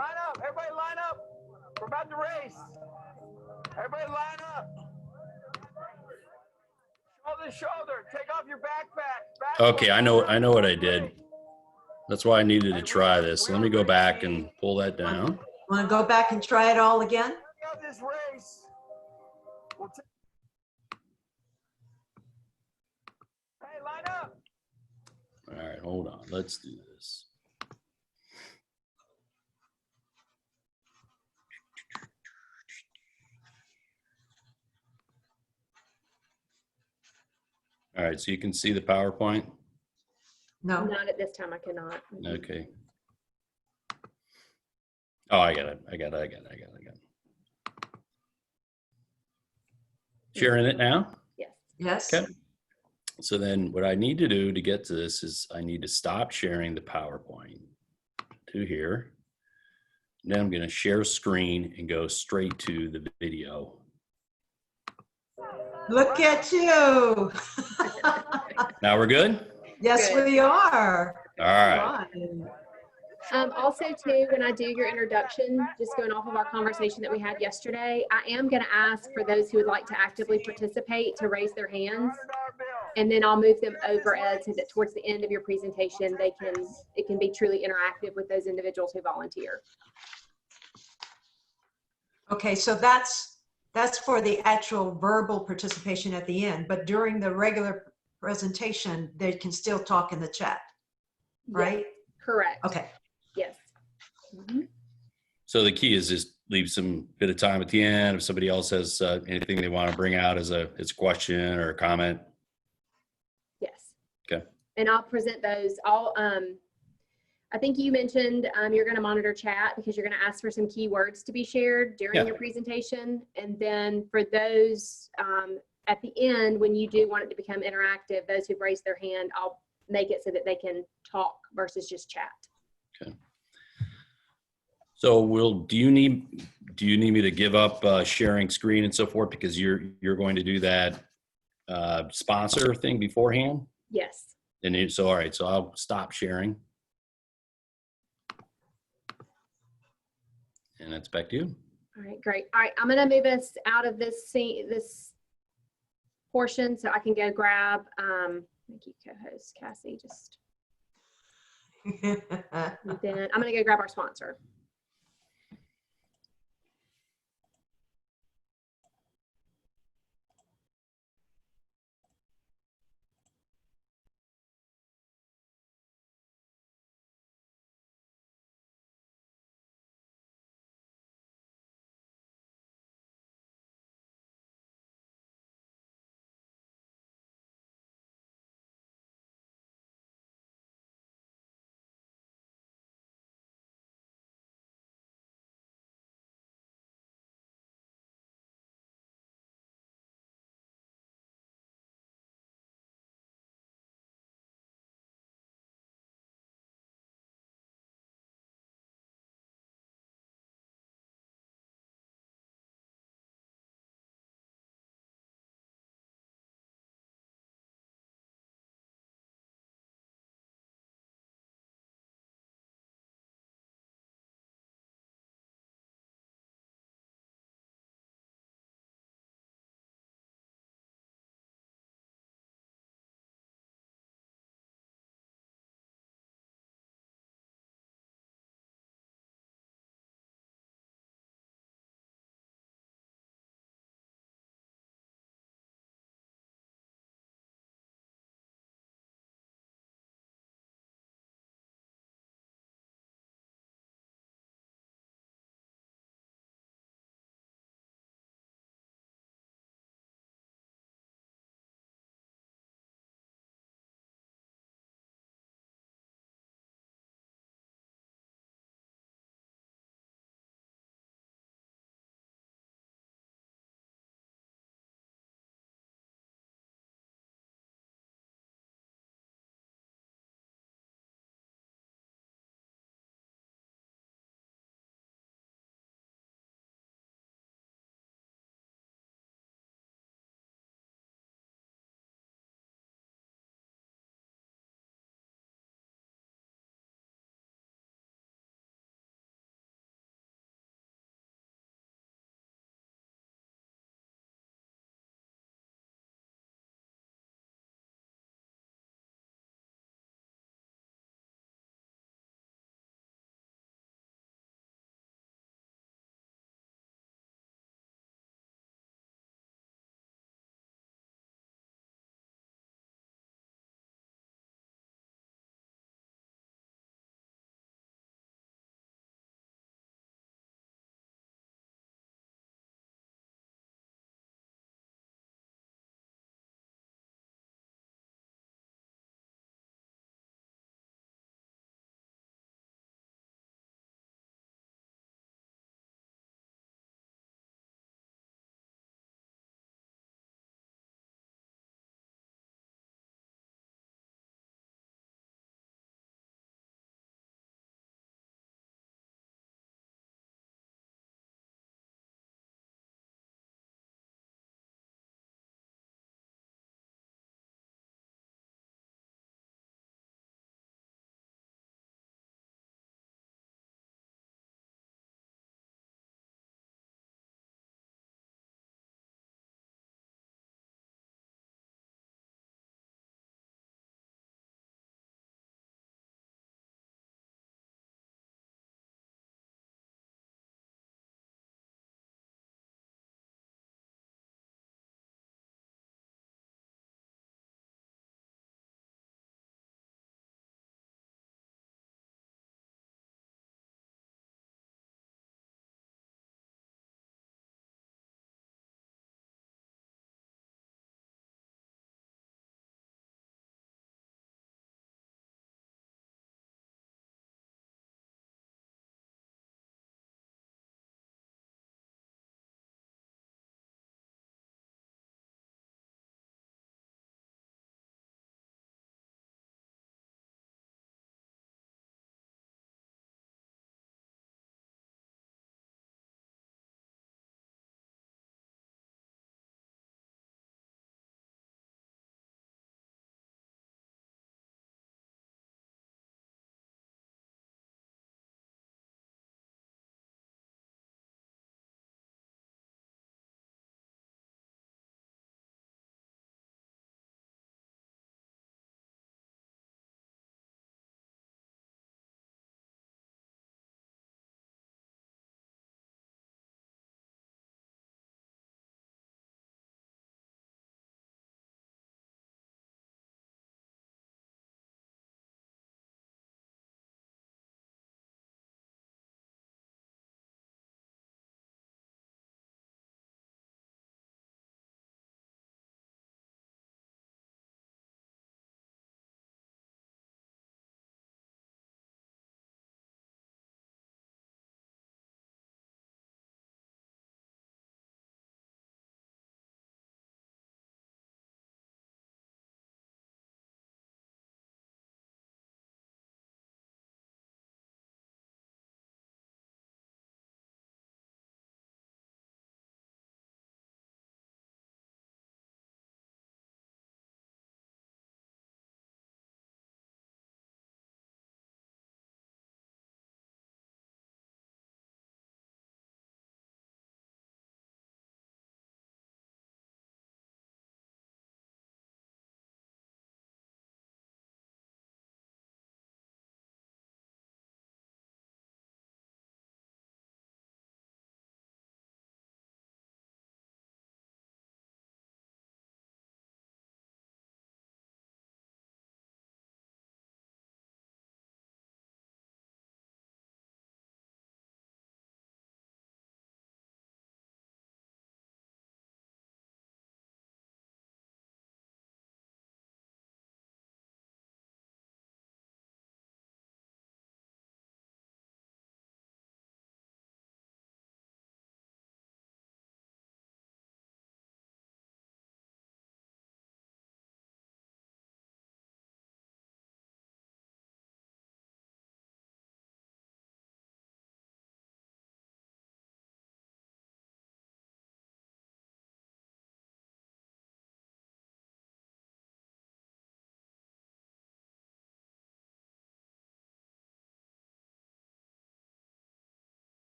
Line up. Everybody line up. We're about to race. Everybody line up. Shoulder to shoulder. Take off your backpack. Okay, I know what I did. That's why I needed to try this. So let me go back and pull that down. Want to go back and try it all again? This race. Hey, line up. All right, hold on. Let's do this. All right, so you can see the PowerPoint? No. Not at this time, I cannot. Okay. Oh, I got it. Sharing it now? Yes. Yes. Okay. So then what I need to do to get to this is I need to stop sharing the PowerPoint to here. And then I'm going to share screen and go straight to the video. Look at you. Now we're good? Yes, Good. we are. All right. Also, too, when I do your introduction, just going off of our conversation that we had yesterday, I am going to ask for those who would like to actively participate to raise their hands, and then I'll move them over, Ed, so that towards the end of your presentation, it can be truly interactive with those individuals who volunteer. Okay, so that's for the actual verbal participation at the end, but during the regular presentation, they can still talk in the chat, right? Yes, correct. Okay. Yes. Mm-hmm. So the key is just leave some bit of time at the end if somebody else has anything they want to bring out as a question or a comment. Yes. Okay. And I'll present those. I think you mentioned you're going to monitor chat because you're going to ask for some keywords to be shared during your presentation. And then for those at the end, when you do want it to become interactive, those who've raised their hand, I'll make it so that they can talk versus just chat. Okay. So do you need me to give up sharing screen and so forth because you're going to do that sponsor thing beforehand? Yes. And all right, so I'll stop sharing. And that's back to you. All right, great. All right, I'm going to move us out of this portion so I can go grab, thank you, co-host Cassie, then I'm going to go grab our sponsor.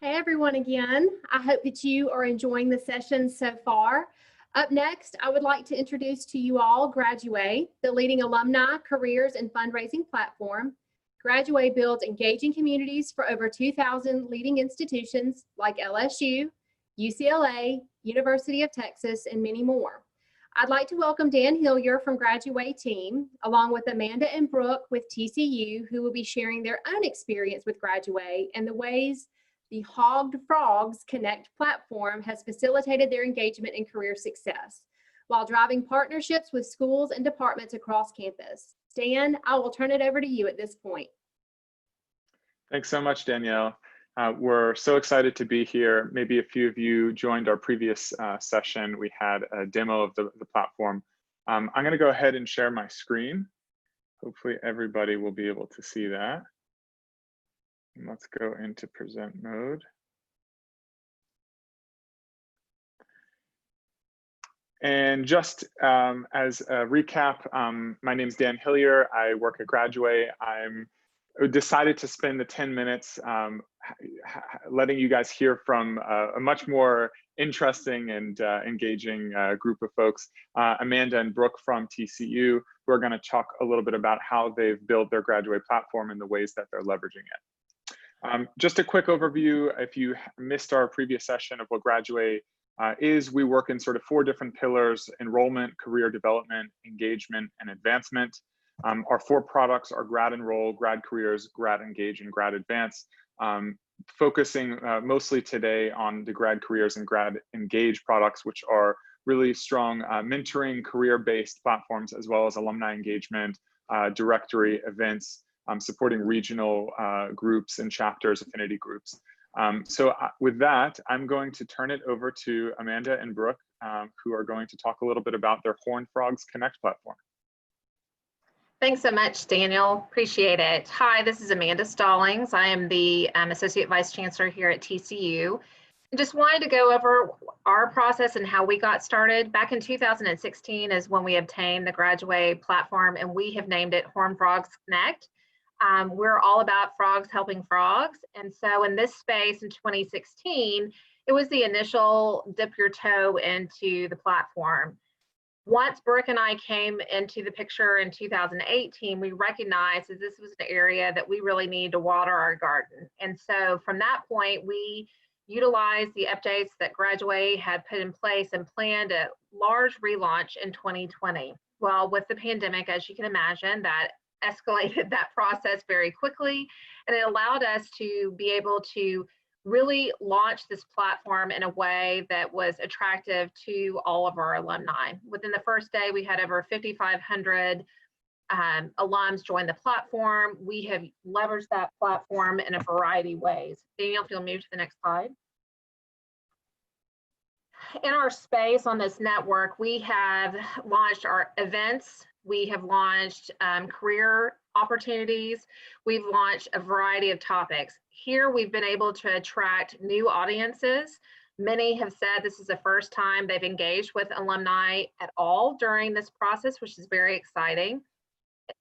Hey everyone again. I hope that you are enjoying the session so far. Up next, I would like to introduce to you all Graduway, the leading alumni, careers, and fundraising platform. Graduway builds engaging communities for over 2,000 leading institutions like LSU, UCLA, University of Texas, and many more. I'd like to welcome Dan Hillier from Graduway team, along with Amanda and Brooke with TCU, who will be sharing their own experience with Graduway and the ways the Hogged Frogs Connect platform has facilitated their engagement and career success, while driving partnerships with schools and departments across campus. Dan, I will turn it over to you at this point. Thanks so much, Danielle. We're so excited to be here. Maybe a few of you joined our previous session. We had a demo of the platform. I'm going to go ahead and share my screen. Hopefully everybody will be able to see that. And let's go into present mode. And just as a recap, my name is Dan Hillier. I work at Graduway. I'm decided to spend the 10 minutes letting you guys hear from a much more interesting and engaging group of folks, Amanda and Brooke from TCU, who are going to talk a little bit about how they've built their Graduway platform and the ways that they're leveraging it. Just a quick overview, if you missed our previous session of what Graduway is, we work in sort of 4 different pillars: enrollment, career development, engagement, and advancement. Our 4 products are Grad Enroll, Grad Careers, Grad Engage, and Grad Advance, focusing mostly today on the Grad Careers and Grad Engage products, which are really strong mentoring, career-based platforms, as well as alumni engagement, directory events, supporting regional groups and chapters, affinity groups. So with that, I'm going to turn it over to Amanda and Brooke, who are going to talk a little bit about their Horned Frogs Connect platform. Thanks so much, Daniel. Appreciate it. Hi, this is Amanda Stallings. I am the Associate Vice Chancellor here at TCU. I just wanted to go over our process and how we got started. Back in 2016 is when we obtained the Graduway platform, and we have named it Horned Frogs Connect. We're all about frogs helping frogs. And so in this space in 2016, it was the initial dip your toe into the platform. Once Brooke and I came into the picture in 2018, we recognized that this was an area that we really needed to water our garden. And so from that point, we utilized the updates that Graduway had put in place and planned a large relaunch in 2020. Well, with the pandemic, as you can imagine, that escalated that process very quickly, and it allowed us to be able to really launch this platform in a way that was attractive to all of our alumni. Within the first day, we had over 5,500 alums join the platform. We have leveraged that platform in a variety of ways. Daniel, if you'll move to the next slide. In our space on this network, we have launched our events. We have launched career opportunities. We've launched a variety of topics. Here, we've been able to attract new audiences. Many have said this is the first time they've engaged with alumni at all during this process, which is very exciting.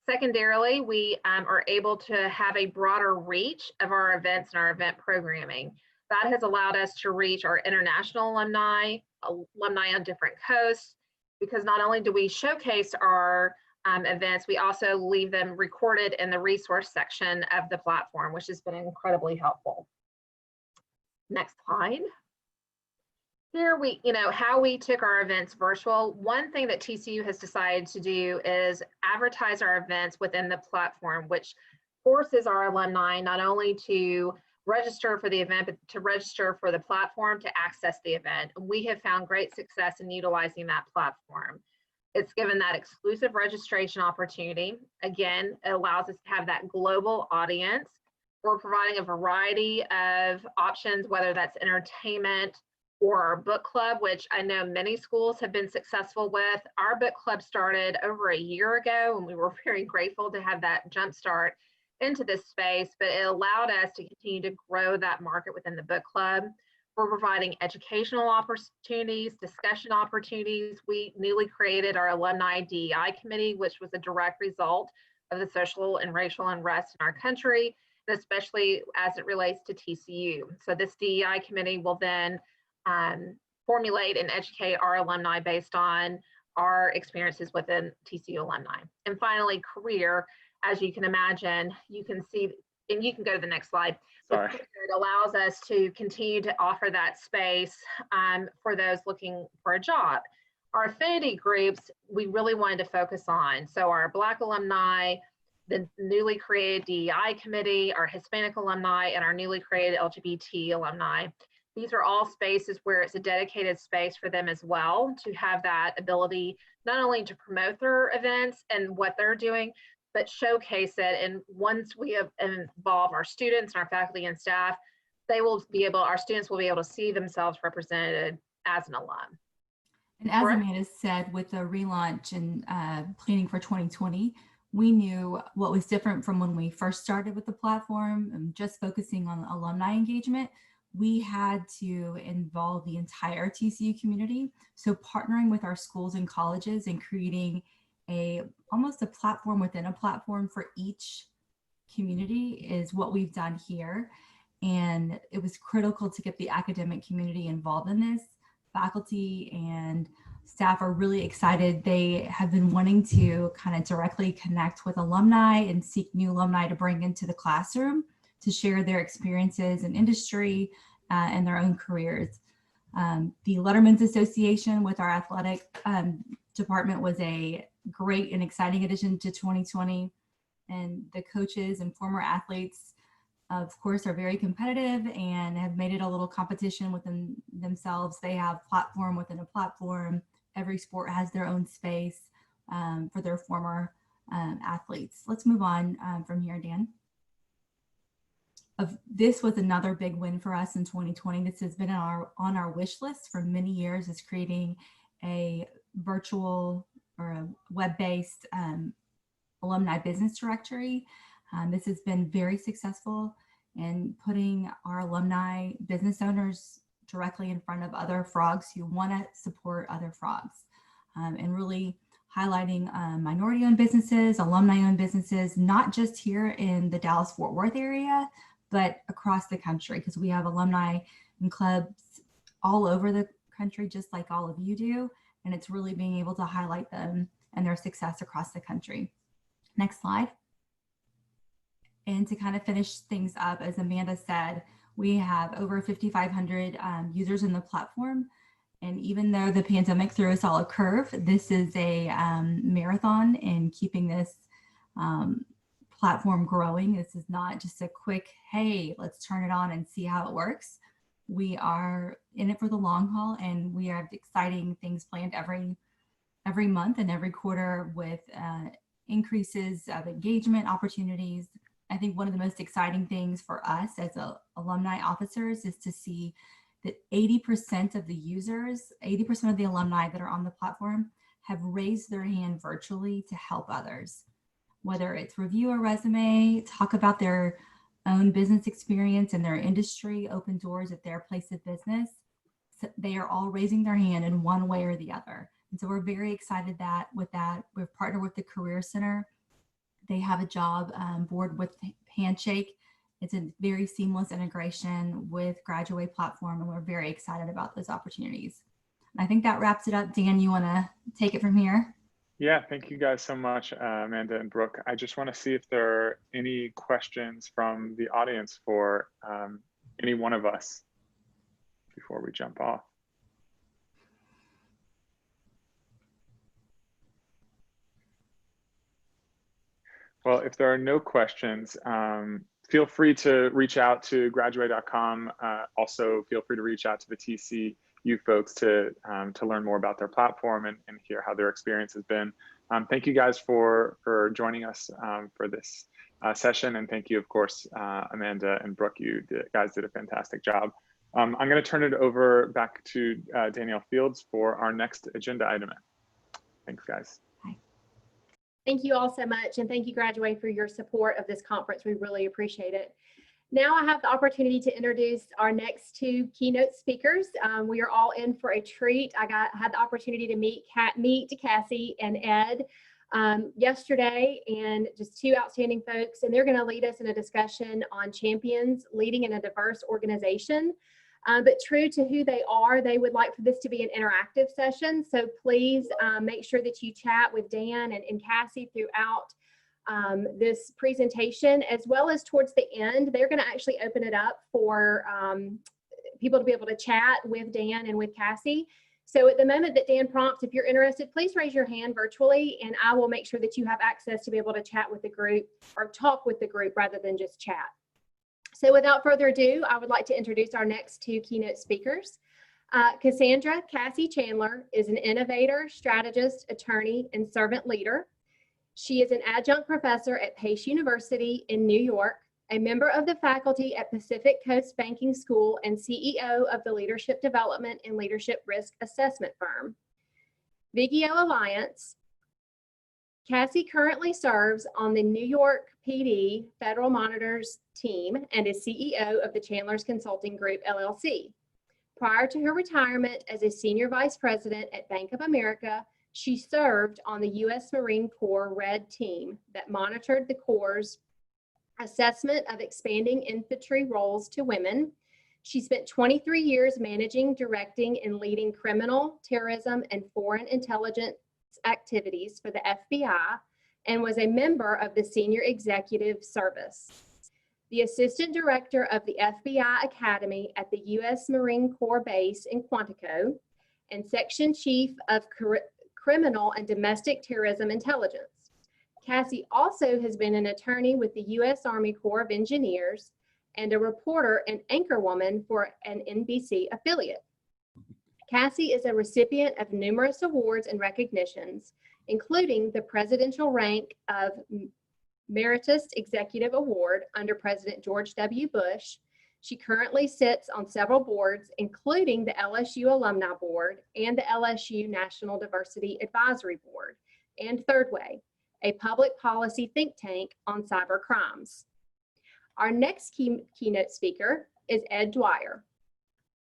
Secondarily, we are able to have a broader reach of our events and our event programming. That has allowed us to reach our international alumni on different coasts, because not only do we showcase our events, we also leave them recorded in the resource section of the platform, which has been incredibly helpful. Next slide. Here how we took our events virtual. One thing that TCU has decided to do is advertise our events within the platform, which forces our alumni not only to register for the event, but to register for the platform to access the event. We have found great success in utilizing that platform. It's given that exclusive registration opportunity. Again, it allows us to have that global audience. We're providing a variety of options, whether that's entertainment or our book club, which I know many schools have been successful with. Our book club started over a year ago, and we were very grateful to have that jump start into this space, but it allowed us to continue to grow that market within the book club. We're providing educational opportunities, discussion opportunities. We newly created our Alumni DEI Committee, which was a direct result of the social and racial unrest in our country. especially as it relates to TCU. So this DEI committee will then formulate and educate our alumni based on our experiences within TCU alumni. And finally, career, as you can imagine, you can see, and you can go to the next slide. Sorry. It allows us to continue to offer that space for those looking for a job. Our affinity groups, we really wanted to focus on. So our Black alumni, the newly created DEI committee, our Hispanic alumni, and our newly created LGBT alumni. These are all spaces where it's a dedicated space for them as well to have that ability, not only to promote their events and what they're doing, but showcase it. And once we have involve our students and our faculty and staff, our students will be able to see themselves represented as an alum. And as Amanda said, with the relaunch and planning for 2020, we knew what was different from when we first started with the platform and just focusing on alumni engagement. We had to involve the entire TCU community. So partnering with our schools and colleges and creating almost a platform within a platform for each community is what we've done here. And it was critical to get the academic community involved in this. Faculty and staff are really excited. They have been wanting to kind of directly connect with alumni and seek new alumni to bring into the classroom to share their experiences in industry and their own careers. The Letterman's Association with our athletic department was a great and exciting addition to 2020. And the coaches and former athletes, of course, are very competitive and have made it a little competition within themselves. They have platform within a platform. Every sport has their own space for their former athletes. Let's move on from here, Dan. This was another big win for us in 2020. This has been on our wish list for many years, is creating a virtual or a web-based alumni business directory. This has been very successful in putting our alumni business owners directly in front of other frogs who want to support other frogs, and really highlighting minority-owned businesses, alumni-owned businesses, not just here in the Dallas-Fort Worth area, but across the country, because we have alumni and clubs all over the country, just like all of you do. And it's really being able to highlight them and their success across the country. Next slide. And to kind of finish things up, as Amanda said, we have over 5,500 users in the platform. And even though the pandemic threw us all a curve, this is a marathon in keeping this platform growing. This is not just a quick, hey, let's turn it on and see how it works. We are in it for the long haul, and we have exciting things planned every month and every quarter with increases of engagement opportunities. I think one of the most exciting things for us as alumni officers is to see that 80% of the users, 80% of the alumni that are on the platform have raised their hand virtually to help others. Whether it's review a resume, talk about their own business experience in their industry, open doors at their place of business, so they are all raising their hand in one way or the other. And so we're very excited that we've partnered with the Career Center. They have a job board with Handshake. It's a very seamless integration with Graduway platform, and we're very excited about those opportunities. And I think that wraps it up. Dan, you want to take it from here? Yeah, thank you guys so much, Amanda and Brooke. I just want to see if there are any questions from the audience for any one of us before we jump off. Well, if there are no questions, feel free to reach out to graduway.com. Also, feel free to reach out to the TCU folks to learn more about their platform and hear how their experience has been. Thank you guys for joining us for this session. And thank you, of course, Amanda and Brooke, you guys did a fantastic job. I'm going to turn it over back to Danielle Fields for our next agenda item. Thanks, guys. Thank you all so much. And thank you, Graduway, for your support of this conference. We really appreciate it. Now I have the opportunity to introduce our next two keynote speakers. We are all in for a treat. I had the opportunity to meet Cassie and Ed yesterday, and just two outstanding folks, and they're going to lead us in a discussion on champions leading in a diverse organization. But true to who they are, they would like for this to be an interactive session. So please make sure that you chat with Dan and Cassie throughout this presentation, as well as towards the end. They're going to actually open it up for people to be able to chat with Dan and with Cassie. So at the moment that Dan prompts, if you're interested, please raise your hand virtually, and I will make sure that you have access to be able to chat with the group or talk with the group rather than just chat. So without further ado, I would like to introduce our next two keynote speakers. Cassandra Cassie Chandler is an innovator, strategist, attorney, and servant leader. She is an adjunct professor at Pace University in New York, a member of the faculty at Pacific Coast Banking School, and CEO of the Leadership Development and Leadership Risk Assessment firm. Vigio Alliance. Cassie currently serves on the New York PD Federal Monitors team and is CEO of the Chandler's Consulting Group, LLC. Prior to her retirement as a senior vice president at Bank of America, she served on the U.S. Marine Corps Red Team that monitored the Corps' assessment of expanding infantry roles to women. She spent 23 years managing, directing, and leading criminal, terrorism, and foreign intelligence activities for the FBI and was a member of the Senior Executive Service, the Assistant Director of the FBI Academy at the U.S. Marine Corps Base in Quantico, and Section Chief of Criminal and Domestic Terrorism Intelligence. Cassie also has been an attorney with the U.S. Army Corps of Engineers and a reporter and anchorwoman for an NBC affiliate. Cassie is a recipient of numerous awards and recognitions, including the Presidential Rank of Meritus Executive Award under President George W. Bush. She currently sits on several boards, including the LSU Alumni Board and the LSU National Diversity Advisory Board, and Third Way, a public policy think tank on cyber crimes. Our next keynote speaker is Ed Dwyer.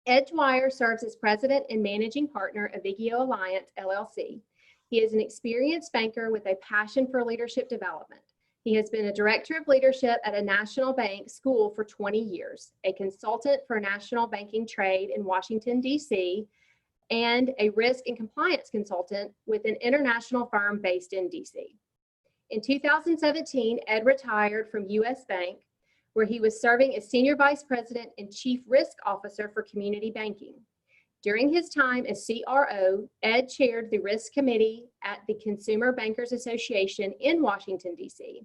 Ed Dwyer serves as president and managing partner of Vigio Alliance, LLC. He is an experienced banker with a passion for leadership development. He has been a director of leadership at a national bank school for 20 years, a consultant for national banking trade in Washington, D.C., and a risk and compliance consultant with an international firm based in D.C. In 2017, Ed retired from U.S. Bank, where he was serving as Senior Vice President and Chief Risk Officer for Community Banking. During his time as CRO, Ed chaired the Risk Committee at the Consumer Bankers Association in Washington, D.C.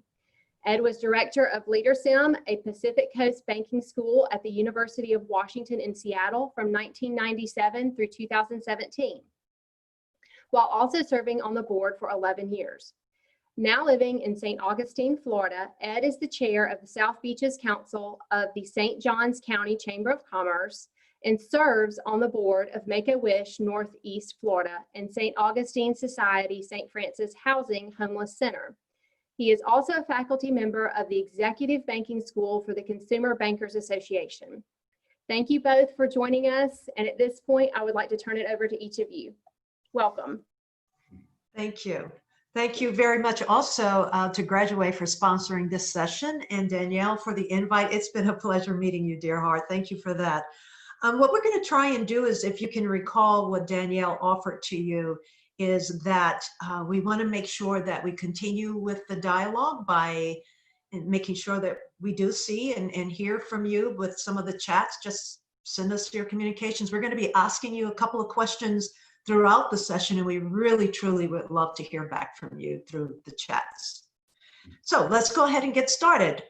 Ed was director of LeaderSim, a Pacific Coast banking school at the University of Washington in Seattle from 1997 through 2017, while also serving on the board for 11 years. Now living in St. Augustine, Florida, Ed is the chair of the South Beaches Council of the St. Johns County Chamber of Commerce and serves on the board of Make-A-Wish Northeast Florida and St. Augustine Society St. Francis Housing Homeless Center. He is also a faculty member of the Executive Banking School for the Consumer Bankers Association. Thank you both for joining us, and at this point, I would like to turn it over to each of you. Welcome. Thank you. Thank you very much also to Graduway for sponsoring this session, and Danielle for the invite. It's been a pleasure meeting you, dear heart. Thank you for that. What we're going to try and do is, if you can recall what Danielle offered to you, is that we want to make sure that we continue with the dialogue by making sure that we do see and hear from you with some of the chats. Just send us your communications. We're going to be asking you a couple of questions throughout the session, and we really, truly would love to hear back from you through the chats. So let's go ahead and get started.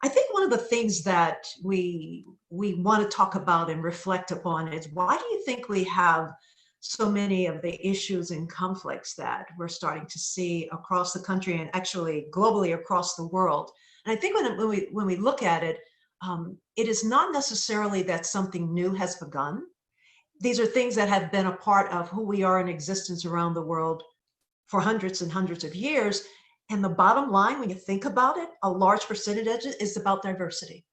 I think one of the things that we want to talk about and reflect upon is, why do you think we have so many of the issues and conflicts that we're starting to see across the country and actually globally across the world? And I think when we look at it, it is not necessarily that something new has begun. These are things that have been a part of who we are in existence around the world for hundreds and hundreds of years. And the bottom line, when you think about it, a large percentage of it is about diversity.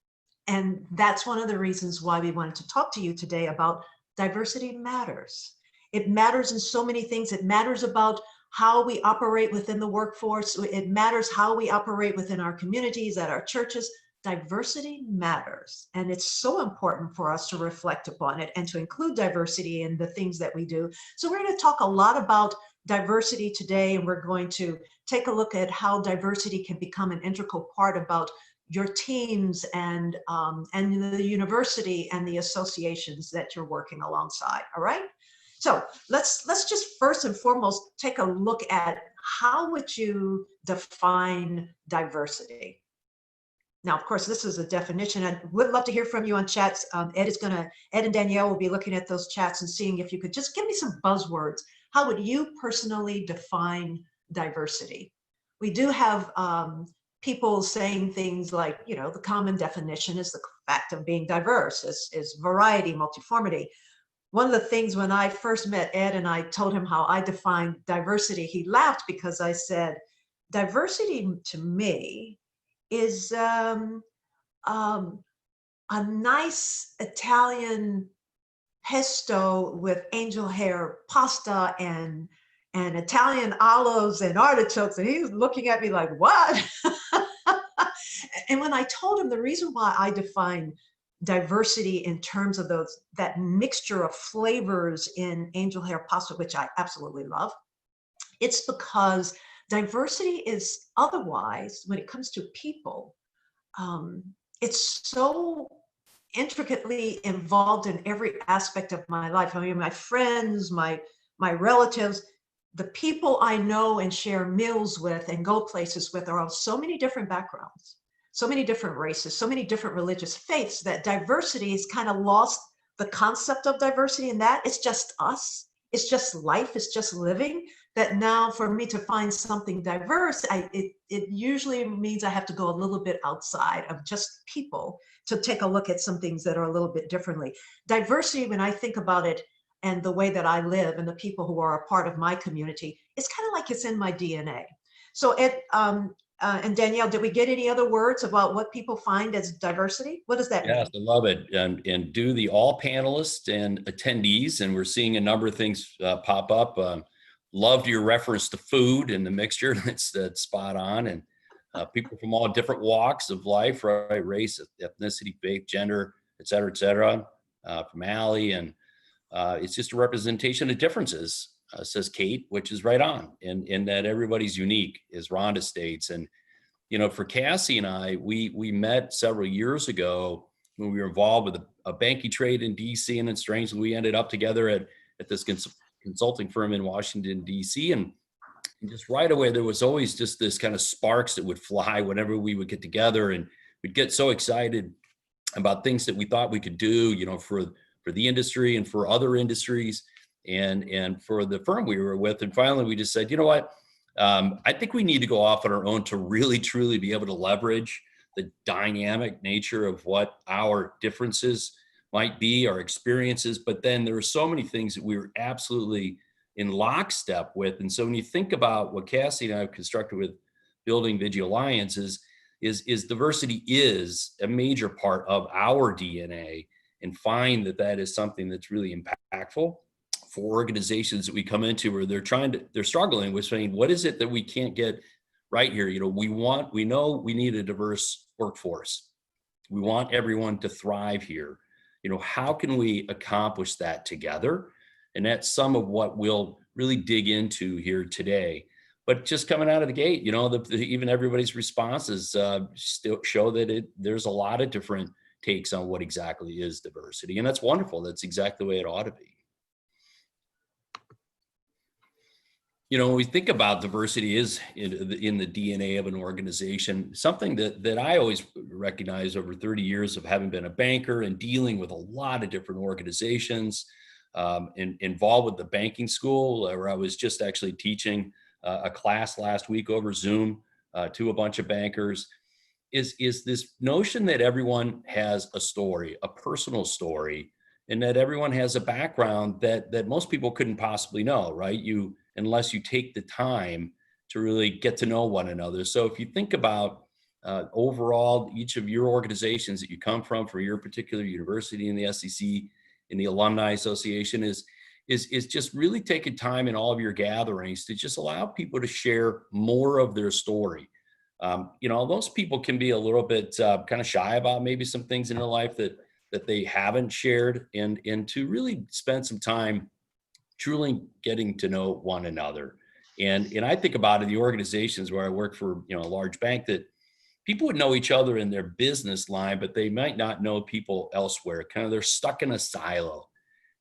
And that's one of the reasons why we wanted to talk to you today about diversity matters. It matters in so many things. It matters about how we operate within the workforce. It matters how we operate within our communities, at our churches. Diversity matters. And it's so important for us to reflect upon it and to include diversity in the things that we do. So we're going to talk a lot about diversity today, and we're going to take a look at how diversity can become an integral part about your teams and the university and the associations that you're working alongside. All right. So let's just first and foremost take a look at how would you define diversity. Now, of course, this is a definition. I would love to hear from you on chats. Ed and Danielle will be looking at those chats and seeing if you could just give me some buzzwords. How would you personally define diversity? We do have people saying things like, you know, the common definition is the fact of being diverse, is variety, multiformity. One of the things when I first met Ed and I told him how I defined diversity, he laughed because I said, diversity to me is a nice Italian pesto with angel hair pasta and Italian olives and artichokes. And he was looking at me like, what? And when I told him the reason why I define diversity in terms of that mixture of flavors in angel hair pasta, which I absolutely love, it's because diversity is otherwise, when it comes to people, it's so intricately involved in every aspect of my life. I mean, my friends, my relatives, the people I know and share meals with and go places with are of so many different backgrounds, so many different races, so many different religious faiths, that diversity has kind of lost the concept of diversity in that it's just us. It's just life. It's just living. That now for me to find something diverse, it usually means I have to go a little bit outside of just people to take a look at some things that are a little bit differently. Diversity, when I think about it and the way that I live and the people who are a part of my community, it's kind of like it's in my DNA. So Ed and Danielle, did we get any other words about what people find as diversity? What does that mean? Yes, I love it. And do the all panelists and attendees, and we're seeing a number of things pop up. Loved your reference to food and the mixture. That's spot on. And people from all different walks of life, right? Race, ethnicity, faith, gender, et cetera, from Allie. And it's just a representation of differences, says Kate, which is right on. And that everybody's unique, as Rhonda states. And, you know, for Cassie and I, we met several years ago when we were involved with a banking trade in DC. And then strangely, we ended up together at this consulting firm in Washington, DC. And just right away, there was always just this kind of sparks that would fly whenever we would get together, and we'd get so excited about things that we thought we could do, you know, for the industry and for other industries and for the firm we were with. And finally, we just said, you know what, I think we need to go off on our own to really, truly be able to leverage the dynamic nature of what our differences might be, our experiences, but then there are so many things that we were absolutely in lockstep with. And so when you think about what Cassie and I have constructed with building Vigil Alliance is diversity is a major part of our DNA, and find that is something that's really impactful for organizations that we come into where they're struggling with saying, what is it that we can't get right here? You know, we know we need a diverse workforce. We want everyone to thrive here. You know, how can we accomplish that together? And that's some of what we'll really dig into here today. But just coming out of the gate, you know, even everybody's responses still show that there's a lot of different takes on what exactly is diversity. And that's wonderful. That's exactly the way it ought to be. You know, when we think about diversity is in the DNA of an organization, something that I always recognize over 30 years of having been a banker and dealing with a lot of different organizations, involved with the banking school, where I was just actually teaching a class last week over Zoom to a bunch of bankers, is this notion that everyone has a story, a personal story, and that everyone has a background that most people couldn't possibly know, right? Unless you take the time to really get to know one another. So if you think about overall, each of your organizations that you come from for your particular university in the SEC, in the Alumni Association, is is just really taking time in all of your gatherings to just allow people to share more of their story. You know, most people can be a little bit kind of shy about maybe some things in their life that they haven't shared, and to really spend some time truly getting to know one another. And I think about it, the organizations where I work for, you know, a large bank, that people would know each other in their business line, but they might not know people elsewhere. Kind of they're stuck in a silo.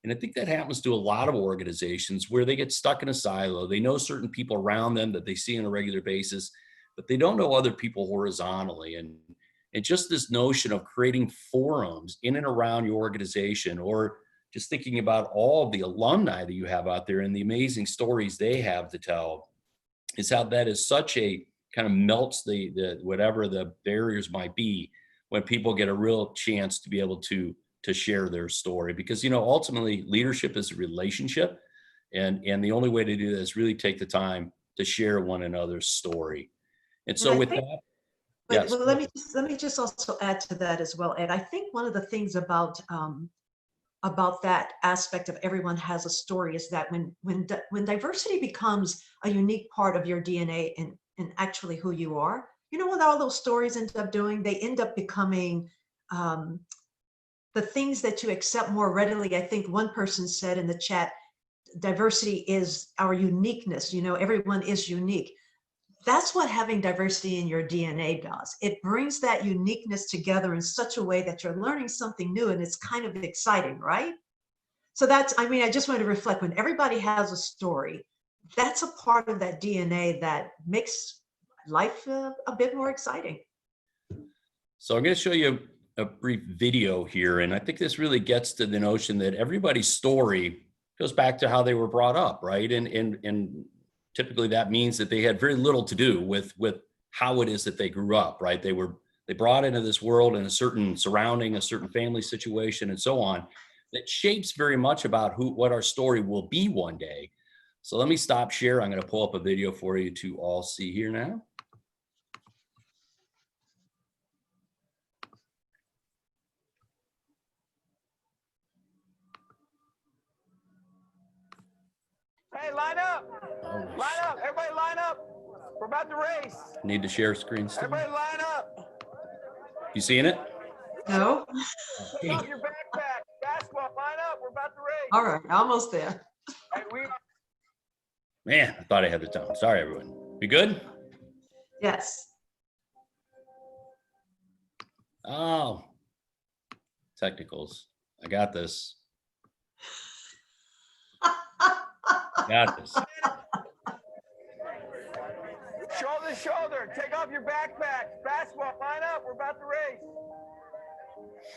And I think that happens to a lot of organizations where they get stuck in a silo. They know certain people around them that they see on a regular basis, but they don't know other people horizontally. And just this notion of creating forums in and around your organization, or just thinking about all of the alumni that you have out there and the amazing stories they have to tell, is how that is such a kind of melts the whatever the barriers might be when people get a real chance to be able to share their story. Because, you know, ultimately leadership is a relationship, and the only way to do that is really take the time to share one another's story. And so with that, but yes. well, let me just also add to that as well, Ed. I think one of the things about that aspect of everyone has a story is that when diversity becomes a unique part of your DNA and actually who you are, you know what all those stories end up doing? They end up becoming the things that you accept more readily. I think one person said in the chat, diversity is our uniqueness. You know, everyone is unique. That's what having diversity in your DNA does. It brings that uniqueness together in such a way that you're learning something new, and it's kind of exciting, right? So that's, I mean, I just wanted to reflect, when everybody has a story, that's a part of that DNA that makes life a bit more exciting. So I'm going to show you a brief video here, and I think this really gets to the notion that everybody's story goes back to how they were brought up, right? And typically that means that they had very little to do with how it is that they grew up, right? They brought into this world in a certain surrounding, a certain family situation, and so on, that shapes very much about what our story will be one day. So let me stop share. I'm going to pull up a video for you to all see here now. Hey, line up. Line up. Everybody line up. We're about to race. Need to share screen still? Everybody line up. You seeing it? No? Take off your backpack. Basketball, line up. We're about to race. All right, almost there. Hey, Man, I thought I had the tone. Sorry, everyone. We good? Yes. Oh, technicals. I got this. Got this. Shoulder to shoulder. Take off your backpacks. Basketball, line up. We're about to race.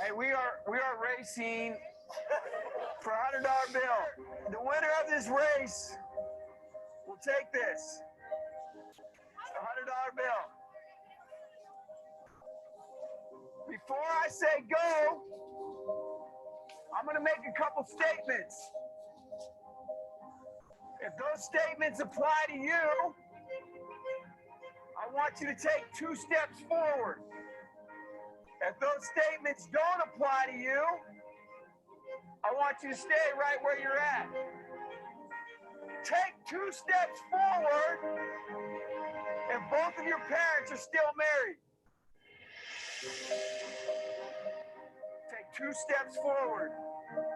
Hey, we are racing for a $100 bill. The winner of this race will take this. A $100 bill. Before I say go, I'm going to make a couple statements. If those statements apply to you, I want you to take 2 steps forward. If those statements don't apply to you, I want you to stay right where you're at. Take 2 steps forward if both of your parents are still married. Take 2 steps forward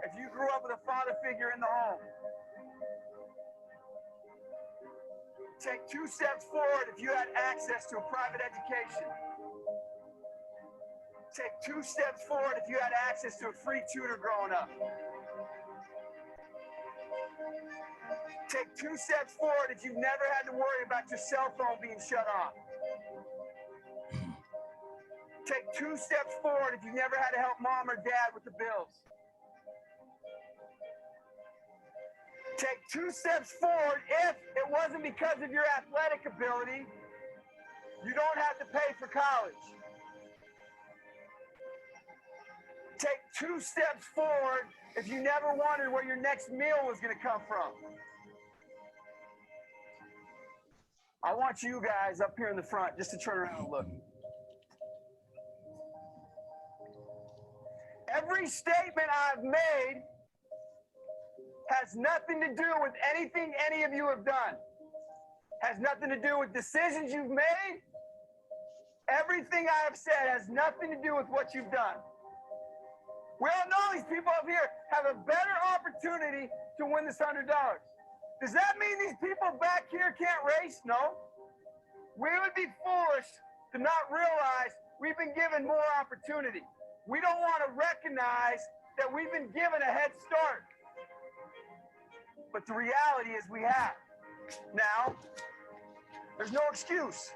if you grew up with a father figure in the home. Take 2 steps forward if you had access to a private education. Take 2 steps forward if you had access to a free tutor growing up. Take 2 steps forward if you've never had to worry about your cell phone being shut off. Take 2 steps forward if you've never had to help mom or dad with the bills. Take 2 steps forward if it wasn't because of your athletic ability, you don't have to pay for college. Take 2 steps forward if you never wondered where your next meal was going to come from. I want you guys up here in the front just to turn around and look. Every statement I've made, has nothing to do with anything any of you have done. Has nothing to do with decisions you've made. Everything I have said has nothing to do with what you've done. We all know these people up here have a better opportunity to win this $100. Does that mean these people back here can't race? No. We would be foolish to not realize we've been given more opportunity. We don't want to recognize that we've been given a head start. But the reality is we have. Now, there's no excuse.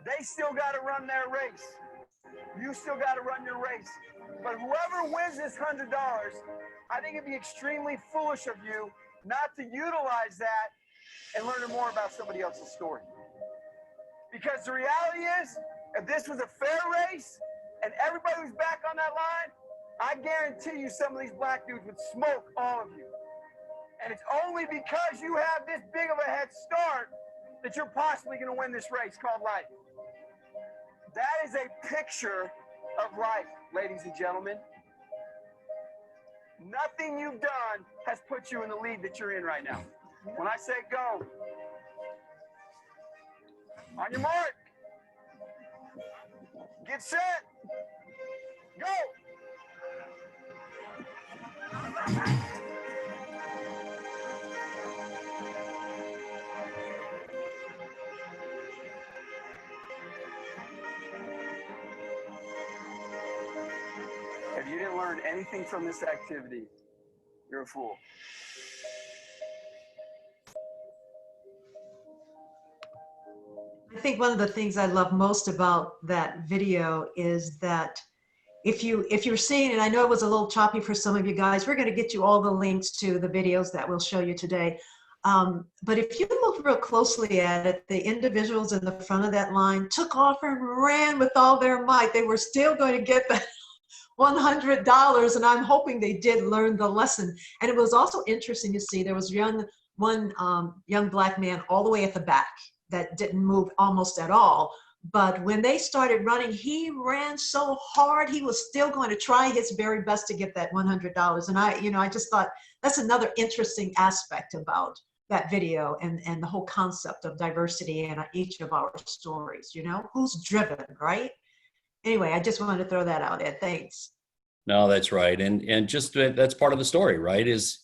They still got to run their race. You still got to run your race. But whoever wins this $100, I think it'd be extremely foolish of you not to utilize that and learn more about somebody else's story. Because the reality is, if this was a fair race and everybody was back on that line, I guarantee you some of these black dudes would smoke all of you. And it's only because you have this big of a head start that you're possibly going to win this race called life. That is a picture of life, ladies and gentlemen. Nothing you've done has put you in the lead that you're in right now. When I say go, on your mark, get set, go. If you didn't learn anything from this activity, you're a fool. I think one of the things I love most about that video is that if you're seeing it, I know it was a little choppy for some of you guys. We're going to get you all the links to the videos that we'll show you today. But if you look real closely at it, the individuals in the front of that line took off and ran with all their might. They were still going to get that $100, and I'm hoping they did learn the lesson. And it was also interesting to see there was one young black man all the way at the back that didn't move almost at all. But when they started running, he ran so hard, he was still going to try his very best to get that $100. And I just thought that's another interesting aspect about that video and the whole concept of diversity in each of our stories. Who's driven, right? Anyway, I just wanted to throw that out, Ed. Thanks. No, that's right. And just that's part of the story, right? Is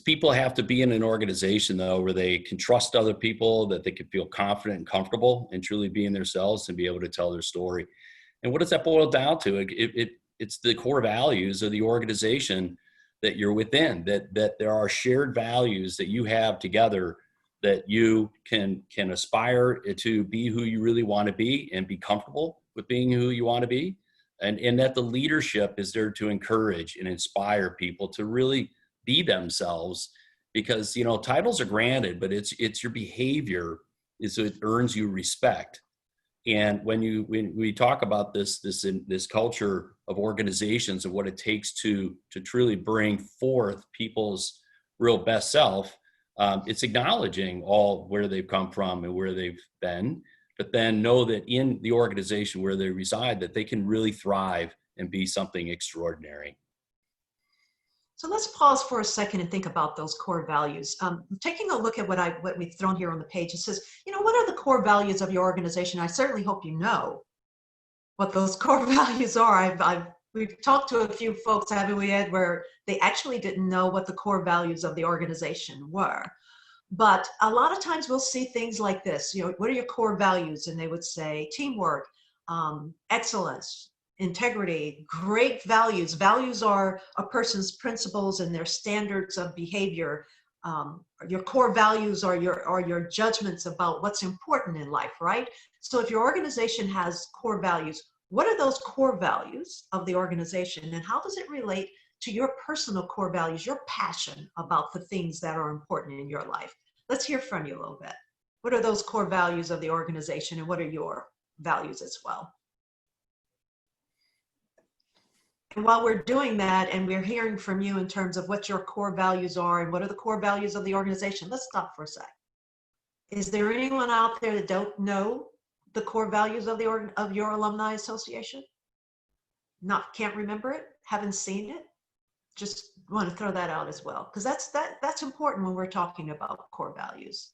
people have to be in an organization, though, where they can trust other people, that they can feel confident and comfortable and truly being themselves and be able to tell their story. And what does that boil down to? It's the core values of the organization that you're within, that there are shared values that you have together that you can aspire to be who you really want to be and be comfortable with being who you want to be. And that the leadership is there to encourage and inspire people to really be themselves, because titles are granted, but it's your behavior is what earns you respect. And when we talk about this culture of organizations and what it takes to truly bring forth people's real best self, it's acknowledging all where they've come from and where they've been, but then know that in the organization where they reside, that they can really thrive and be something extraordinary. So let's pause for a second and think about those core values. Taking a look at what we've thrown here on the page, it says, what are the core values of your organization? I certainly hope you know what those core values are. We've talked to a few folks, haven't we, Ed, where they actually didn't know what the core values of the organization were. But a lot of times we'll see things like this, what are your core values? And they would say teamwork, excellence, integrity, great values. Values are a person's principles and their standards of behavior. Your core values are your judgments about what's important in life, right? So if your organization has core values, what are those core values of the organization, and how does it relate to your personal core values, your passion about the things that are important in your life? Let's hear from you a little bit. What are those core values of the organization, and what are your values as well? And while we're doing that and we're hearing from you in terms of what your core values are and what are the core values of the organization, let's stop for a sec. Is there anyone out there that don't know the core values of your alumni association? Can't remember it? Haven't seen it? just want to throw that out as well, because that's important when we're talking about core values.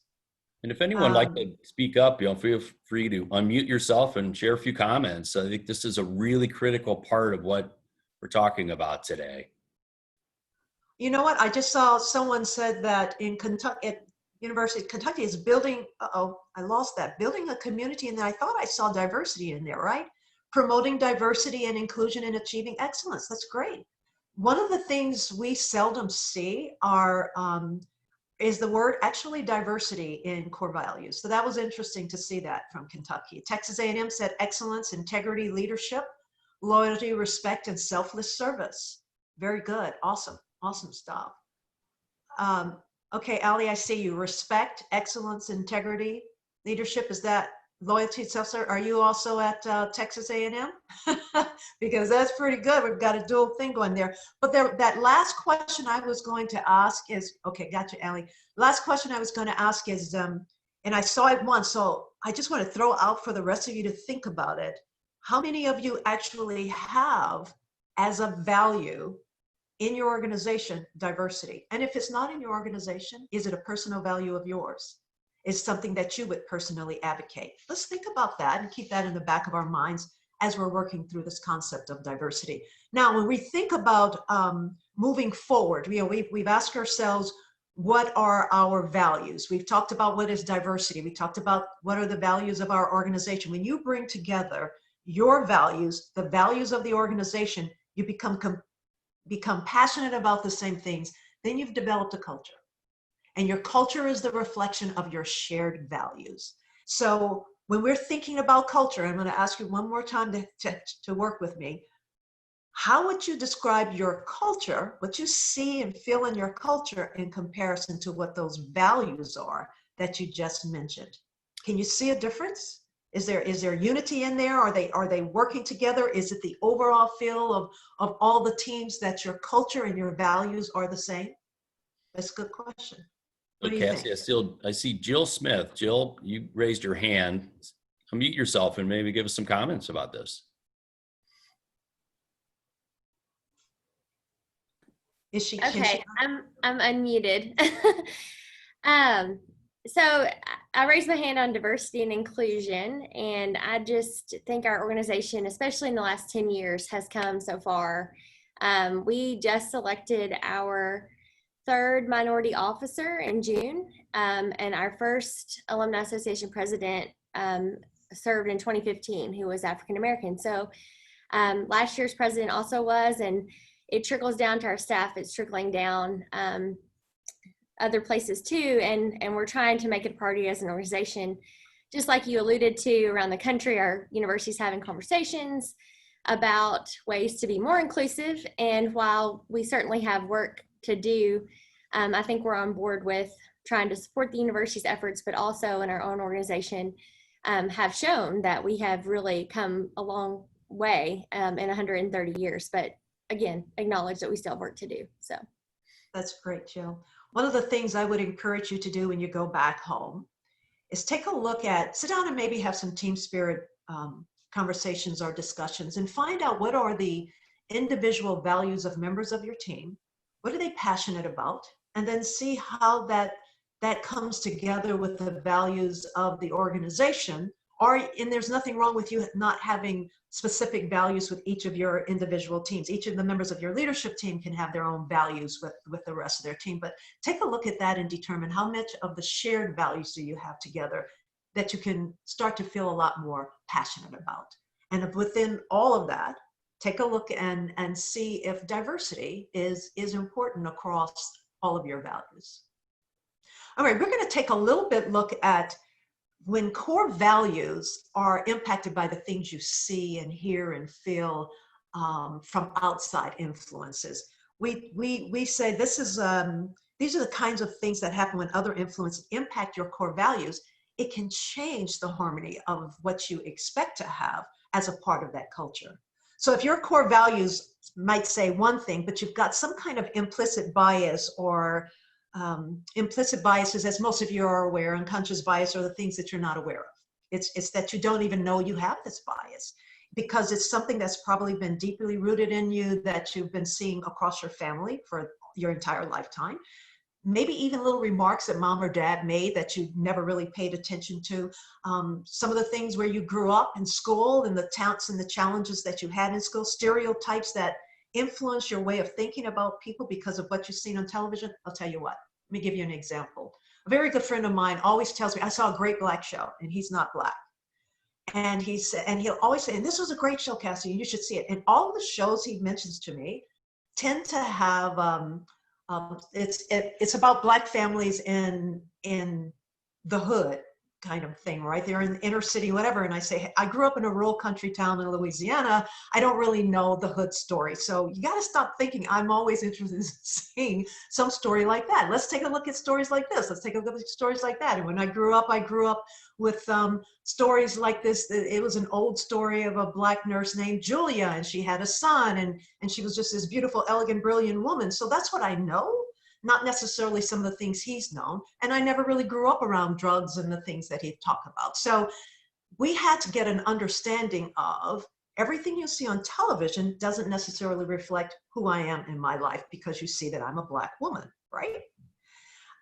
And if anyone would like to speak up, feel free to unmute yourself and share a few comments. I think this is a really critical part of what we're talking about today. You know what? I just saw someone said that in Kentucky, at University of Kentucky is building, I lost that, building a community, and I thought I saw diversity in there, right? Promoting diversity and inclusion and achieving excellence. That's great. One of the things we seldom see is the word actually diversity in core values. So that was interesting to see that from Kentucky. Texas A&M said excellence, integrity, leadership, loyalty, respect, and selfless service. Very good. Awesome. Awesome stuff. Okay, Ali, I see you. Respect, excellence, integrity, leadership. Is that loyalty, self-service? Are you also at Texas A&M? Because that's pretty good. We've got a dual thing going there. But that last question I was going to ask is, okay, gotcha, Ali. Last question I was going to ask is, and I saw it once, so I just want to throw out for the rest of you to think about it. How many of you actually have as a value in your organization diversity? And if it's not in your organization, is it a personal value of yours? Is something that you would personally advocate? Let's think about that and keep that in the back of our minds as we're working through this concept of diversity. Now, when we think about moving forward, we've asked ourselves, what are our values? We've talked about what is diversity. We talked about what are the values of our organization. When you bring together your values, the values of the organization, you become passionate about the same things, then you've developed a culture. And your culture is the reflection of your shared values. So when we're thinking about culture, I'm going to ask you one more time to work with me. How would you describe your culture, what you see and feel in your culture in comparison to what those values are that you just mentioned? Can you see a difference? Is there unity in there? Are they working together? Is it the overall feel of all the teams that your culture and your values are the same? That's a good question. What do you think? I see Jill Smith. Jill, you raised your hand. Unmute yourself and maybe give us some comments about this. Is she? Okay, I'm unmuted. So I raised my hand on diversity and inclusion, and I just think our organization, especially in the last 10 years, has come so far. We just selected our third minority officer in June, and our first Alumni Association president served in 2015, who was African American. So last year's president also was, and it trickles down to our staff. It's trickling down other places too, and we're trying to make it a priority as an organization. Just like you alluded to, around the country, our university's having conversations about ways to be more inclusive. And while we certainly have work to do, I think we're on board with trying to support the university's efforts, but also in our own organization have shown that we have really come a long way in 130 years. But again, acknowledge that we still have work to do. So that's great, Jill. One of the things I would encourage you to do when you go back home is take a look at, sit down and maybe have some team spirit conversations or discussions and find out what are the individual values of members of your team. What are they passionate about? And then see how that comes together with the values of the organization. And there's nothing wrong with you not having specific values with each of your individual teams. Each of the members of your leadership team can have their own values with the rest of their team. But take a look at that and determine how much of the shared values do you have together that you can start to feel a lot more passionate about. And within all of that, take a look and see if diversity is important across all of your values. All right, we're going to take a little bit look at when core values are impacted by the things you see and hear and feel from outside influences. We say this is these are the kinds of things that happen when other influences impact your core values. It can change the harmony of what you expect to have as a part of that culture. So if your core values might say one thing, but you've got some kind of implicit bias or implicit biases, as most of you are aware, unconscious bias are the things that you're not aware of. It's that you don't even know you have this bias. because it's something that's probably been deeply rooted in you that you've been seeing across your family for your entire lifetime. Maybe even little remarks that mom or dad made that you never really paid attention to. Some of the things where you grew up in school and the talents and the challenges that you had in school, stereotypes that influence your way of thinking about people because of what you've seen on television. I'll tell you what, let me give you an example. A very good friend of mine always tells me, I saw a great black show, and he's not black. And he said, and he'll always say, and this was a great show, Cassie, you should see it. And all of the shows he mentions to me tend to have, it's about black families in the hood kind of thing, right? They're in the inner city, whatever. And I say, hey, I grew up in a rural country town in Louisiana. I don't really know the hood story. So you got to stop thinking I'm always interested in seeing some story like that. Let's take a look at stories like this. Let's take a look at stories like that. And when I grew up with stories like this. It was an old story of a black nurse named Julia, and she had a son, and she was just this beautiful, elegant, brilliant woman. So that's what I know. Not necessarily some of the things he's known. And I never really grew up around drugs and the things that he'd talk about. So we had to get an understanding of everything you see on television doesn't necessarily reflect who I am in my life because you see that I'm a black woman, right?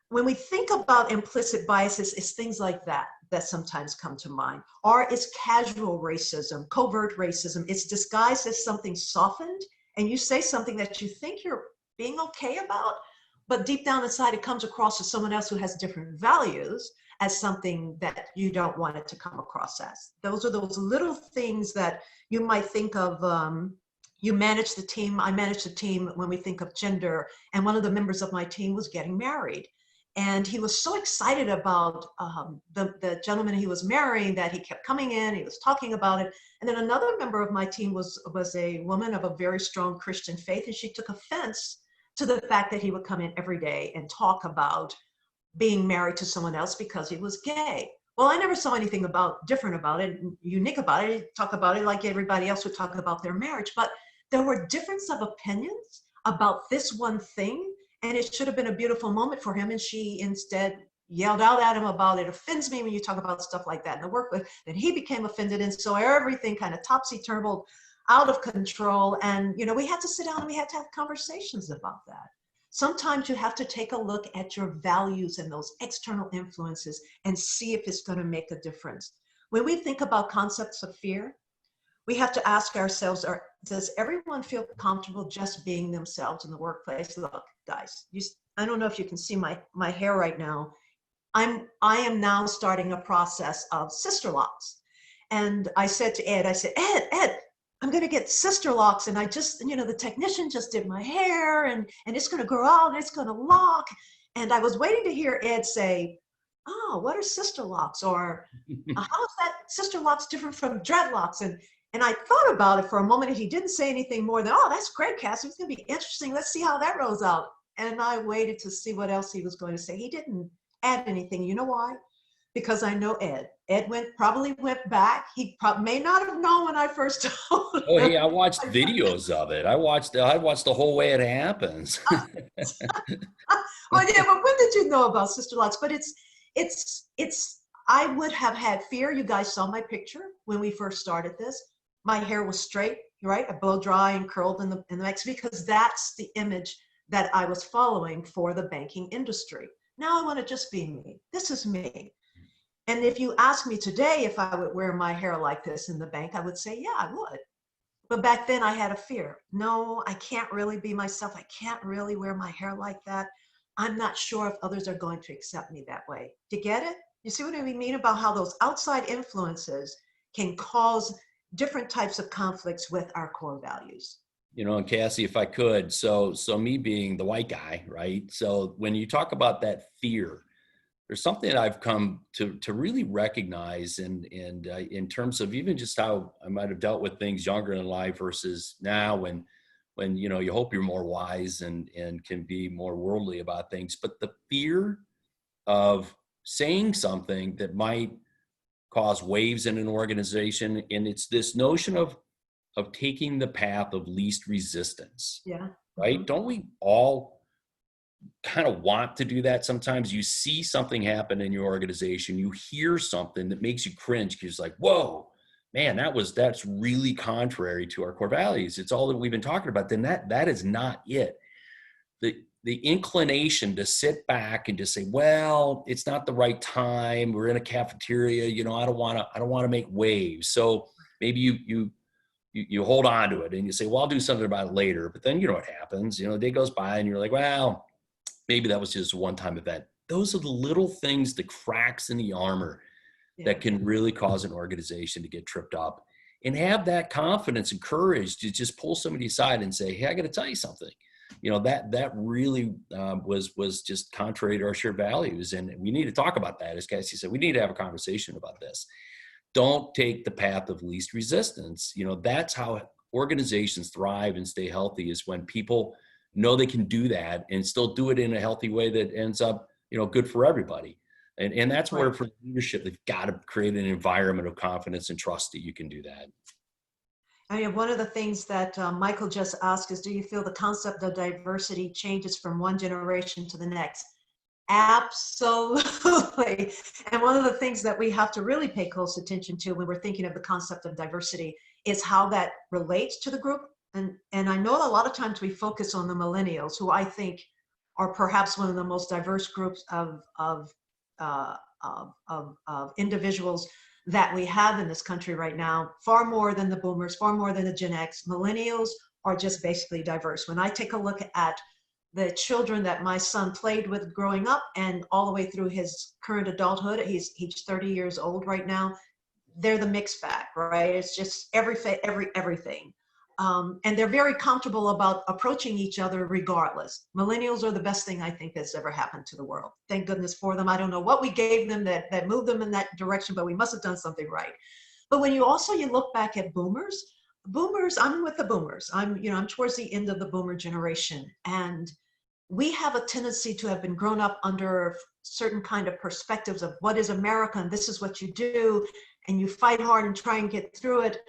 When we think about implicit biases, it's things like that sometimes come to mind. Or it's casual racism, covert racism. It's disguised as something softened, and you say something that you think you're being okay about, but deep down inside, it comes across as someone else who has different values as something that you don't want it to come across as. Those are those little things that you might think of. You manage the team. I manage the team when we think of gender. And one of the members of my team was getting married. And he was so excited about the gentleman he was marrying that he kept coming in, he was talking about it. And then another member of my team was a woman of a very strong Christian faith, and she took offense to the fact that he would come in every day and talk about being married to someone else because he was gay. Well, I never saw anything different about it, unique about it. He'd talk about it like everybody else would talk about their marriage, but there were difference of opinions about this one thing, and it should have been a beautiful moment for him, and she instead yelled out at him about it offends me when you talk about stuff like that in the workplace. Then he became offended, and so everything kind of topsy-turvy, out of control. And, we had to sit down and we had to have conversations about that. Sometimes you have to take a look at your values and those external influences and see if it's going to make a difference. When we think about concepts of fear, we have to ask ourselves, does everyone feel comfortable just being themselves in the workplace? Look, guys, I don't know if you can see my hair right now. I am now starting a process of sister locks. And I said to Ed, Ed, I'm going to get sister locks. And I just, the technician just did my hair and it's going to grow out and it's going to lock. And I was waiting to hear Ed say, oh, what are sister locks? Or how is that sister locks different from dreadlocks? And I thought about it for a moment, and he didn't say anything more than, oh, that's great, Cassie. It's going to be interesting. Let's see how that rolls out. And I waited to see what else he was going to say. He didn't add anything. You know why? Because I know Ed. Ed probably went back. He may not have known when I first told him. Oh, hey, I watched videos of it. I watched the whole way it happens. Well, yeah, but when did you know about sister locks? But I would have had fear. You guys saw my picture when we first started this. My hair was straight, right? A blow dry and curled in the next, because that's the image that I was following for the banking industry. Now I want to just be me. This is me. And if you ask me today if I would wear my hair like this in the bank, I would say, yeah, I would. But back then I had a fear. No, I can't really be myself. I can't really wear my hair like that. I'm not sure if others are going to accept me that way. Do you get it? You see what I mean about how those outside influences can cause different types of conflicts with our core values? And Cassie, if I could, so me being the white guy, right? So when you talk about that fear, there's something that I've come to really recognize, and in terms of even just how I might have dealt with things younger in life versus now, when you hope you're more wise and can be more worldly about things, but the fear of saying something that might cause waves in an organization, and it's this notion of taking the path of least resistance. Yeah. Right? Mm-hmm. Don't we all kind of want to do that? Sometimes you see something happen in your organization, you hear something that makes you cringe because you're like, whoa, man, that's really contrary to our core values. It's all that we've been talking about. Then that is not it. The inclination to sit back and just say, well, it's not the right time. We're in a cafeteria. I don't want to make waves. So maybe you hold on to it and you say, well, I'll do something about it later. But then you know what happens. The day goes by and you're like, well, maybe that was just a one-time event. Those are the little things, the cracks in the armor that can really cause an organization to get tripped up. And have that confidence and courage to just pull somebody aside and say, hey, I got to tell you something. That really was just contrary to our shared values. And we need to talk about that. As Cassie said, we need to have a conversation about this. Don't take the path of least resistance. That's how organizations thrive and stay healthy, is when people know they can do that and still do it in a healthy way that ends up, good for everybody. And that's where, for leadership, they've got to create an environment of confidence and trust that you can do that. One of the things that Michael just asked is, do you feel the concept of diversity changes from one generation to the next? Absolutely. And one of the things that we have to really pay close attention to when we're thinking of the concept of diversity is how that relates to the group. And I know a lot of times we focus on the millennials, who I think are perhaps one of the most diverse groups of individuals that we have in this country right now, far more than the boomers, far more than the Gen X. Millennials are just basically diverse. When I take a look at the children that my son played with growing up and all the way through his current adulthood, he's 30 years old right now, they're the mixed bag, right? It's just everything. And they're very comfortable about approaching each other regardless. Millennials are the best thing I think that's ever happened to the world. Thank goodness for them. I don't know what we gave them that moved them in that direction, but we must have done something right. But when you look back at boomers, I'm with the boomers. I'm towards the end of the boomer generation. And we have a tendency to have been grown up under certain kind of perspectives of what is America, and this is what you do, and you fight hard and try and get through it.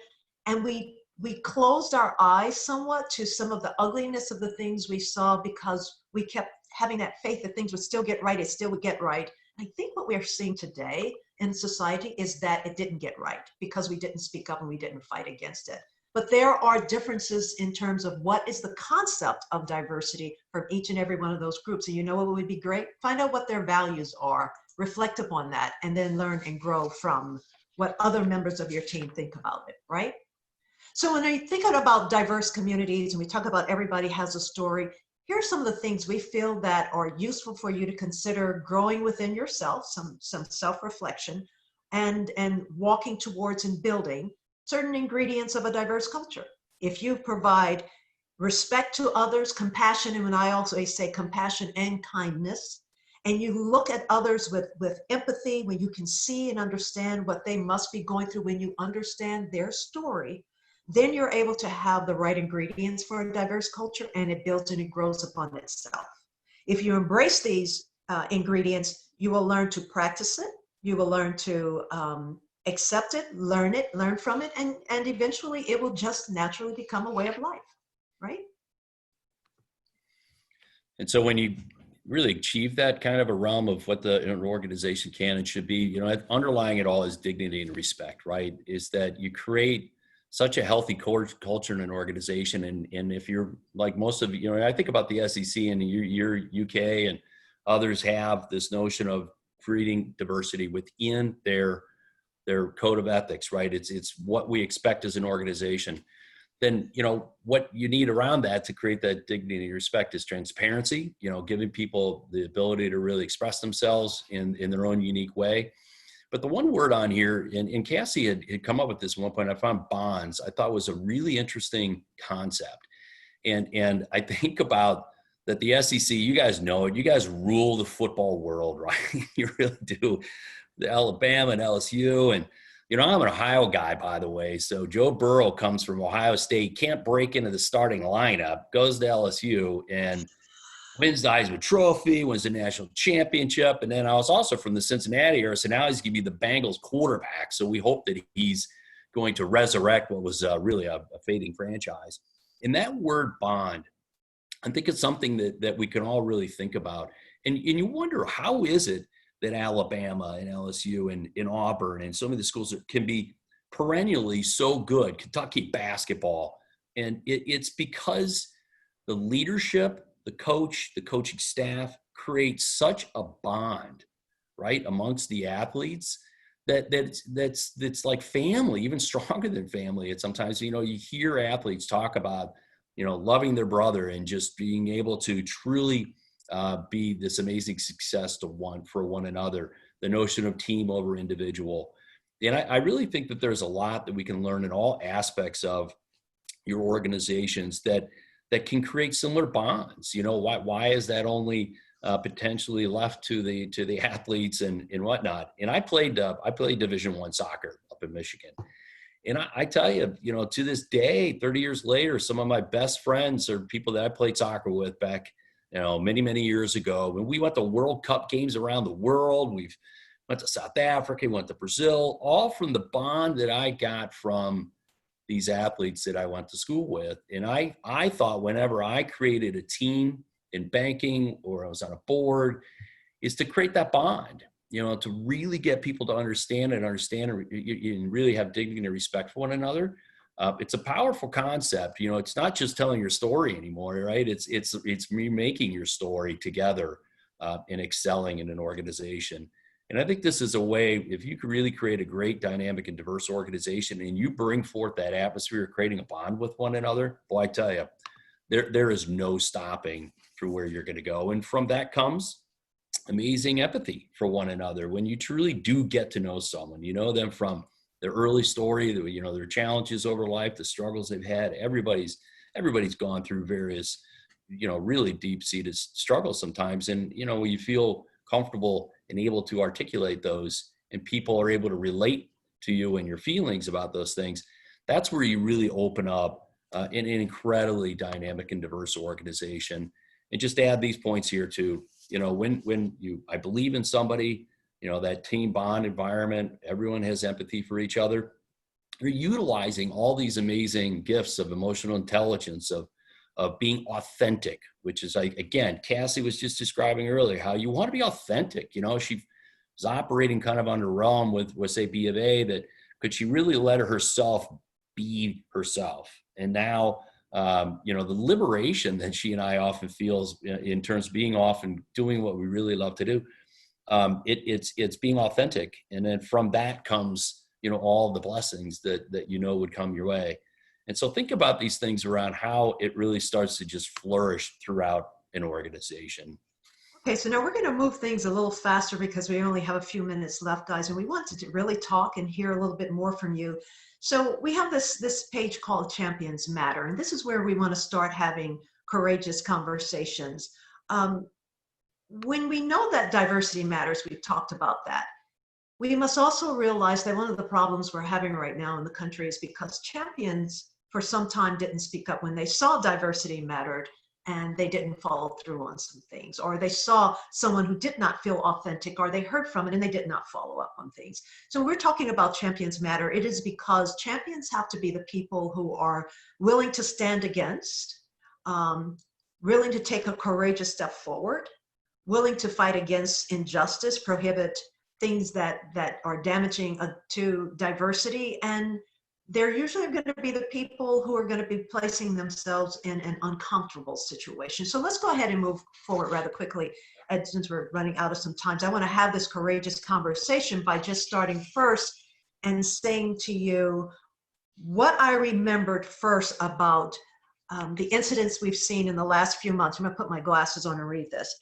And we closed our eyes somewhat to some of the ugliness of the things we saw, because we kept having that faith that things would still get right. It still would get right. I think what we're seeing today in society is that it didn't get right because we didn't speak up and we didn't fight against it. But there are differences in terms of what is the concept of diversity from each and every one of those groups. And what would be great? Find out what their values are, reflect upon that, and then learn and grow from what other members of your team think about it, right? So when I think about diverse communities and we talk about everybody has a story, here are some of the things we feel that are useful for you to consider growing within yourself, some self-reflection, and walking towards and building certain ingredients of a diverse culture. If you provide respect to others, compassion, and when I also say compassion and kindness, and you look at others with empathy, when you can see and understand what they must be going through, when you understand their story, then you're able to have the right ingredients for a diverse culture, and it builds and it grows upon itself. If you embrace these ingredients, you will learn to practice it. You will learn to accept it, learn from it, and eventually it will just naturally become a way of life, right? And so when you really achieve that kind of a realm of what an organization can and should be, underlying it all is dignity and respect, right? Is that you create such a healthy culture in an organization. And if you're like most of, I think about the SEC and your UK and others have this notion of creating diversity within their code of ethics, right? It's what we expect as an organization. Then, what you need around that to create that dignity and respect is transparency, giving people the ability to really express themselves in their own unique way. But the one word on here, and Cassie had come up with this at one point, I found bonds, I thought was a really interesting concept. And I think about that the SEC, you guys know it, you guys rule the football world, right? You really do. The Alabama and LSU. And, I'm an Ohio guy, by the way. So Joe Burrow comes from Ohio State, can't break into the starting lineup, goes to LSU and wins the Heisman Trophy, wins the national championship. And then I was also from the Cincinnati area, so now he's going to be the Bengals quarterback. So we hope that he's going to resurrect what was really a fading franchise. And that word bond, I think it's something that we can all really think about. And you wonder, how is it that Alabama and LSU and Auburn and so many of the schools can be perennially so good, Kentucky basketball. And it's because the leadership, the coach, the coaching staff creates such a bond, right, amongst the athletes that's like family, even stronger than family. And sometimes, you hear athletes talk about, loving their brother and just being able to truly be this amazing success for one another, the notion of team over individual. And I really think that there's a lot that we can learn in all aspects of your organizations that can create similar bonds. Why is that only potentially left to the athletes and whatnot? And I played Division I soccer up in Michigan. And I tell you, to this day, 30 years later, some of my best friends are people that I played soccer with back, many, many years ago. When we went to World Cup games around the world, we've went to South Africa, went to Brazil, all from the bond that I got from these athletes that I went to school with. And I thought whenever I created a team in banking or I was on a board, is to create that bond, to really get people to understand and really have dignity and respect for one another. It's a powerful concept. It's not just telling your story anymore, right? It's remaking your story together and excelling in an organization. And I think this is a way, if you could really create a great dynamic and diverse organization and you bring forth that atmosphere of creating a bond with one another, boy, I tell you, there is no stopping through where you're going to go. And from that comes amazing empathy for one another. When you truly do get to know someone, you know them from their early story, their challenges over life, the struggles they've had. Everybody's gone through various, really deep-seated struggles sometimes. And, when you feel comfortable and able to articulate those and people are able to relate to you and your feelings about those things, that's where you really open up an incredibly dynamic and diverse organization. And just add these points here too. When I believe in somebody, that team bond environment, everyone has empathy for each other. You're utilizing all these amazing gifts of emotional intelligence, of being authentic, which is like, again, Cassie was just describing earlier, how you want to be authentic. She was operating kind of under realm with say B of A, that could she really let herself be herself? And now, the liberation that she and I often feels in terms of being off and doing what we really love to do. It's being authentic. And then from that comes, all the blessings that would come your way. And so think about these things around how it really starts to just flourish throughout an organization. Okay, so now we're going to move things a little faster because we only have a few minutes left, guys, and we wanted to really talk and hear a little bit more from you. So we have this page called Champions Matter, and this is where we want to start having courageous conversations. When we know that diversity matters, we've talked about that. We must also realize that one of the problems we're having right now in the country is because champions for some time didn't speak up when they saw diversity mattered and they didn't follow through on some things, or they saw someone who did not feel authentic, or they heard from it and they did not follow up on things. So when we're talking about Champions Matter, it is because champions have to be the people who are willing to stand against, willing to take a courageous step forward, willing to fight against injustice, prohibit things that are damaging to diversity, and they're usually going to be the people who are going to be placing themselves in an uncomfortable situation. So let's go ahead and move forward rather quickly. And since we're running out of some time, I want to have this courageous conversation by just starting first and saying to you what I remembered first about the incidents we've seen in the last few months. I'm going to put my glasses on and read this.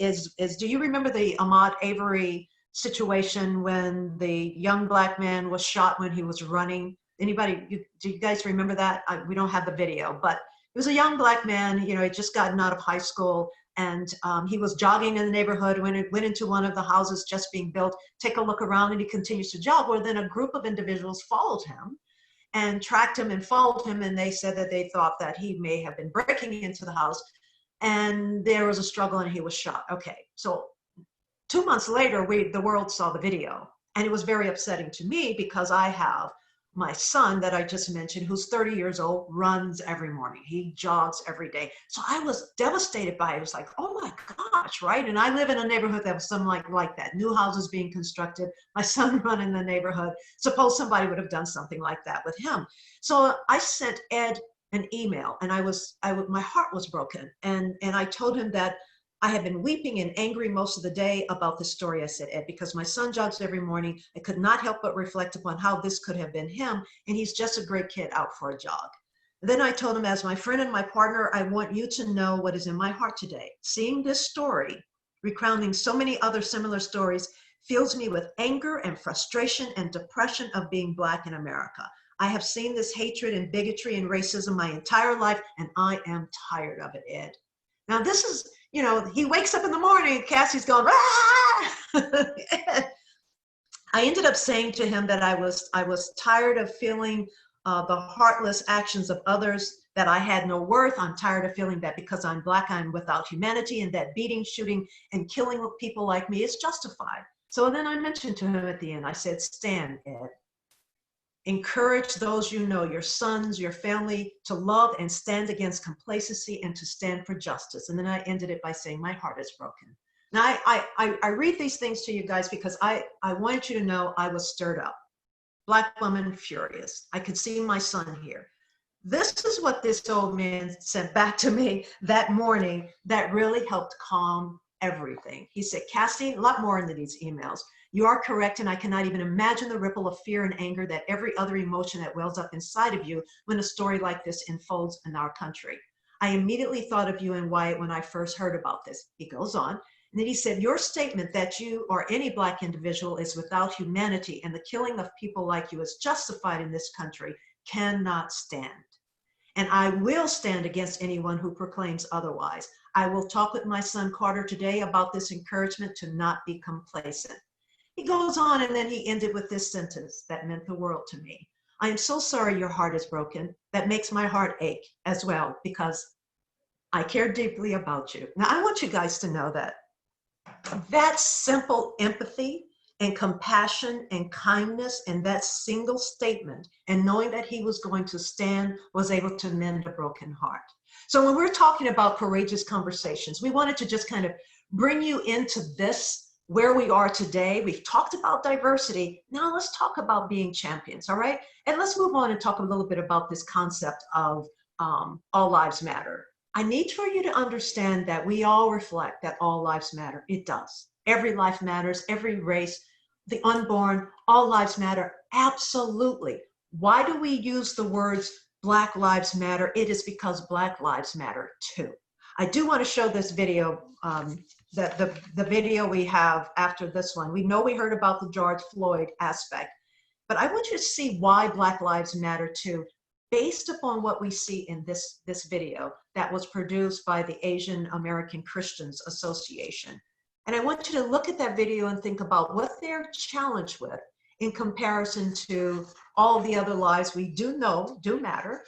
Do you remember the Ahmaud Arbery situation when the young black man was shot when he was running? Anybody, do you guys remember that? We don't have the video, but it was a young black man, he'd just gotten out of high school, and he was jogging in the neighborhood when it went into one of the houses just being built, take a look around, and he continues to jog. Well, then a group of individuals followed him and tracked him and followed him, and they said that they thought that he may have been breaking into the house, and there was a struggle and he was shot. Okay, so 2 months later, the world saw the video, and it was very upsetting to me because I have my son that I just mentioned, who's 30 years old, runs every morning. He jogs every day. So I was devastated by it. It was like, oh my gosh, right? And I live in a neighborhood that was something like that. New houses being constructed, my son running the neighborhood. Suppose somebody would have done something like that with him. So I sent Ed an email, and my heart was broken. And I told him that I had been weeping and angry most of the day about this story. I said, Ed, because my son jogs every morning, I could not help but reflect upon how this could have been him, and he's just a great kid out for a jog. And then I told him, as my friend and my partner, I want you to know what is in my heart today. Seeing this story, recounting so many other similar stories, fills me with anger and frustration and depression of being Black in America. I have seen this hatred and bigotry and racism my entire life, and I am tired of it, Ed. Now, this is, you know, he wakes up in the morning, Cassie's going, ah! I ended up saying to him that I was tired of feeling the heartless actions of others, that I had no worth. I'm tired of feeling that because I'm Black, I'm without humanity, and that beating, shooting, and killing people like me is justified. So then I mentioned to him at the end, I said, stand, Ed. Encourage those you know, your sons, your family, to love and stand against complacency and to stand for justice. And then I ended it by saying, my heart is broken. Now, I read these things to you guys because I want you to know I was stirred up. Black woman, furious. I could see my son here. This is what this old man sent back to me that morning that really helped calm everything. He said, Cassie, a lot more into these emails. You are correct, and I cannot even imagine the ripple of fear and anger that every other emotion that wells up inside of you when a story like this unfolds in our country. I immediately thought of you and Wyatt when I first heard about this. He goes on, and then he said, your statement that you or any Black individual is without humanity and the killing of people like you is justified in this country cannot stand. And I will stand against anyone who proclaims otherwise. I will talk with my son Carter today about this encouragement to not be complacent. He goes on, and then he ended with this sentence that meant the world to me. I am so sorry your heart is broken. That makes my heart ache as well, because I care deeply about you. Now, I want you guys to know that simple empathy and compassion and kindness and that single statement, and knowing that he was going to stand, was able to mend a broken heart. So when we're talking about courageous conversations, we wanted to just kind of bring you into this, where we are today. We've talked about diversity. Now let's talk about being champions, all right? And let's move on and talk a little bit about this concept of all lives matter. I need for you to understand that we all reflect that all lives matter. It does. Every life matters, every race, the unborn, all lives matter. Absolutely. Why do we use the words Black Lives Matter? It is because Black lives matter too. I do want to show this video, the video we have after this one. We know we heard about the George Floyd aspect, but I want you to see why Black lives matter too, based upon what we see in this video that was produced by the Asian American Christians Association. And I want you to look at that video and think about what they're challenged with in comparison to all the other lives we do know do matter,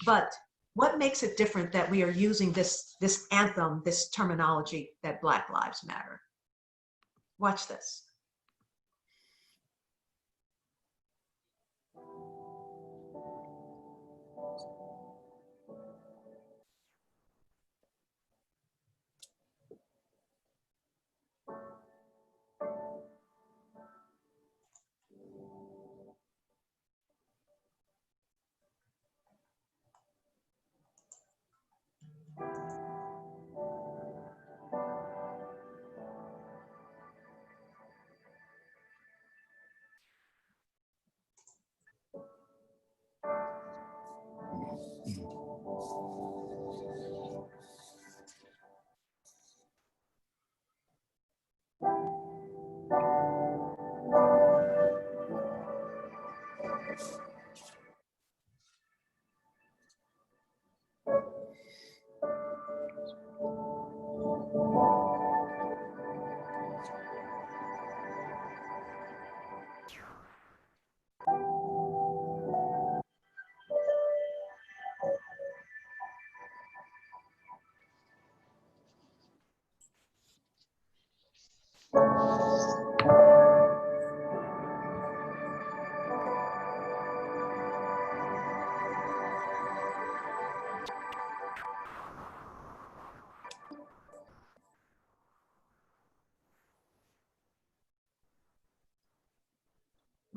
but what makes it different that we are using this anthem, this terminology that Black Lives Matter? Watch this.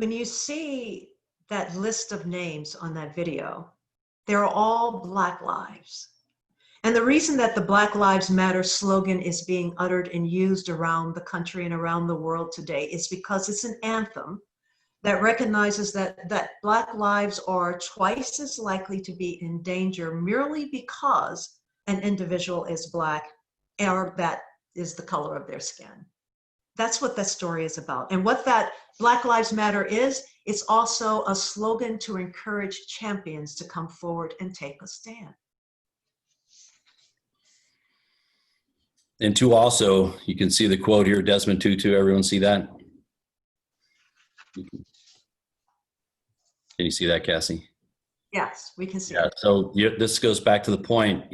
when you see that list of names on that video, they're all Black lives. And the reason that the Black Lives Matter slogan is being uttered and used around the country and around the world today is because it's an anthem that recognizes that Black lives are twice as likely to be in danger merely because an individual is Black or that is the color of their skin. That's what that story is about. And what that Black Lives Matter is, it's also a slogan to encourage champions to come forward and take a stand. And two, also, you can see the quote here, Desmond Tutu. Everyone see that? Can you see that, Cassie? Yes, we can see Yeah. it. So this goes back to the point,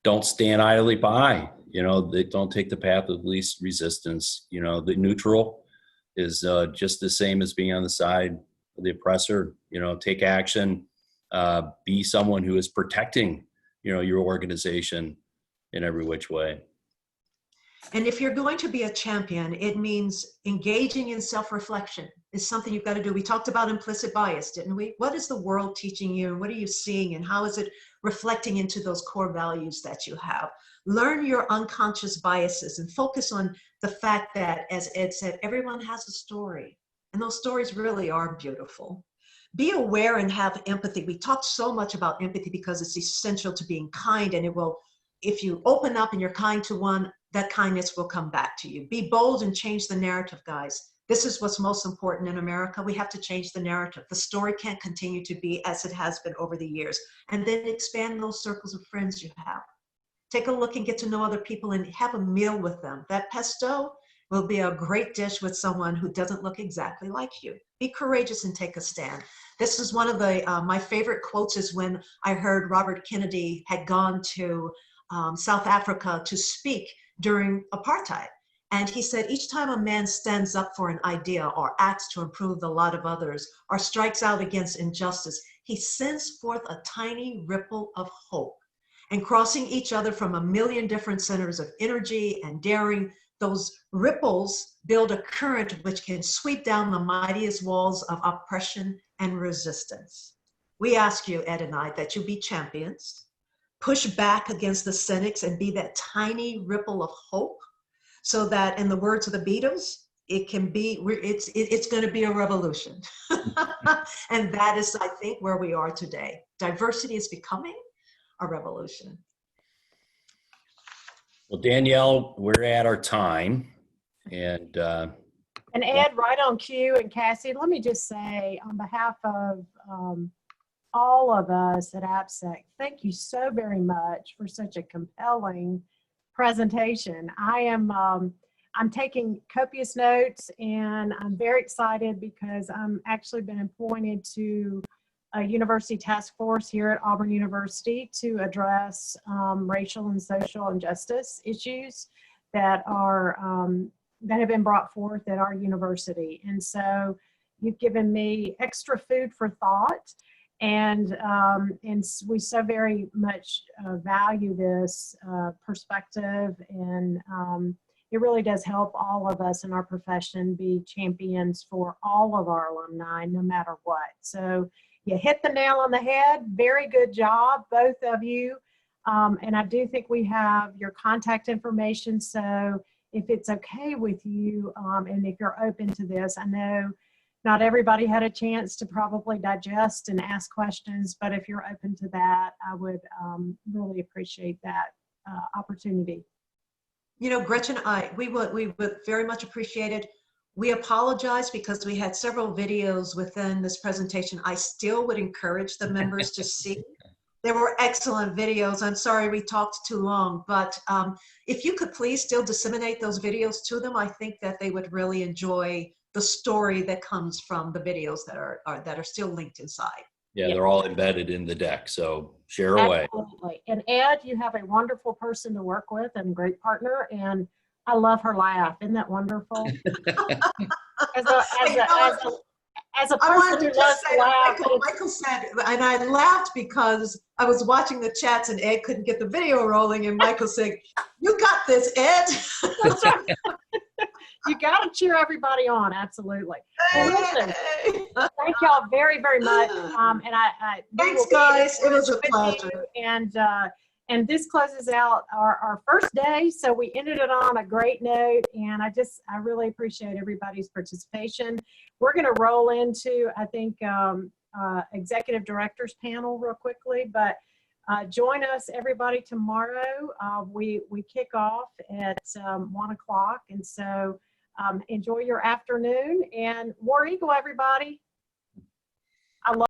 don't stand idly by. They don't take the path of least resistance. The neutral is just the same as being on the side of the oppressor. Take action. Be someone who is protecting, your organization in every which way. And if you're going to be a champion, it means engaging in self-reflection is something you've got to do. We talked about implicit bias, didn't we? What is the world teaching you? And what are you seeing? And how is it reflecting into those core values that you have? Learn your unconscious biases and focus on the fact that, as Ed said, everyone has a story. And those stories really are beautiful. Be aware and have empathy. We talked so much about empathy because it's essential to being kind, and it will, if you open up and you're kind to one, that kindness will come back to you. Be bold and change the narrative, guys. This is what's most important in America. We have to change the narrative. The story can't continue to be as it has been over the years. And then expand those circles of friends you have. Take a look and get to know other people and have a meal with them. That pesto will be a great dish with someone who doesn't look exactly like you. Be courageous and take a stand. This is one of my favorite quotes is when I heard Robert Kennedy had gone to South Africa to speak during apartheid. And he said, each time a man stands up for an idea or acts to improve the lot of others or strikes out against injustice, he sends forth a tiny ripple of hope. And crossing each other from a million different centers of energy and daring, those ripples build a current which can sweep down the mightiest walls of oppression and resistance. We ask you, Ed and I, that you be champions, push back against the cynics and be that tiny ripple of hope so that, in the words of the Beatles, it can be, it's going to be a revolution. And that is, I think, where we are today. Diversity is becoming a revolution. Well, Danielle, we're at our time. And Ed, right on cue, and Cassie, let me just say on behalf of all of us at AppSec, thank you so very much for such a compelling presentation. I'm taking copious notes, and I'm very excited because I'm actually been appointed to a university task force here at Auburn University to address racial and social injustice issues that have been brought forth at our university. And so you've given me extra food for thought. And we so very much value this perspective, and it really does help all of us in our profession be champions for all of our alumni, no matter what. So you hit the nail on the head. Very good job, both of you. And I do think we have your contact information. So if it's okay with you, and if you're open to this, I know not everybody had a chance to probably digest and ask questions, but if you're open to that, I would really appreciate that opportunity. Gretchen, we would very much appreciate it. We apologize because we had several videos within this presentation. I still would encourage the members to see. They were excellent videos. I'm sorry we talked too long, but if you could please still disseminate those videos to them, I think that they would really enjoy the story that comes from the videos that are still linked inside. yeah, they're all embedded in the deck. So share away. Absolutely. And Ed, you have a wonderful person to work with and a great partner. And I love her laugh. Isn't that wonderful? As a person who loves to laugh. Michael said, and I laughed because I was watching the chats and Ed couldn't get the video rolling, and Michael said, "You got this, Ed." You got to cheer everybody on. Absolutely. Well, listen, thank y'all very, very much. And we Thanks, will be guys. It was a with you. pleasure. And this closes out our first day. So we ended it on a great note. And I really appreciate everybody's participation. We're going to roll into, I think, executive directors panel real quickly, but join us everybody tomorrow. We kick off at 1 o'clock. And so enjoy your afternoon and War Eagle, everybody. I love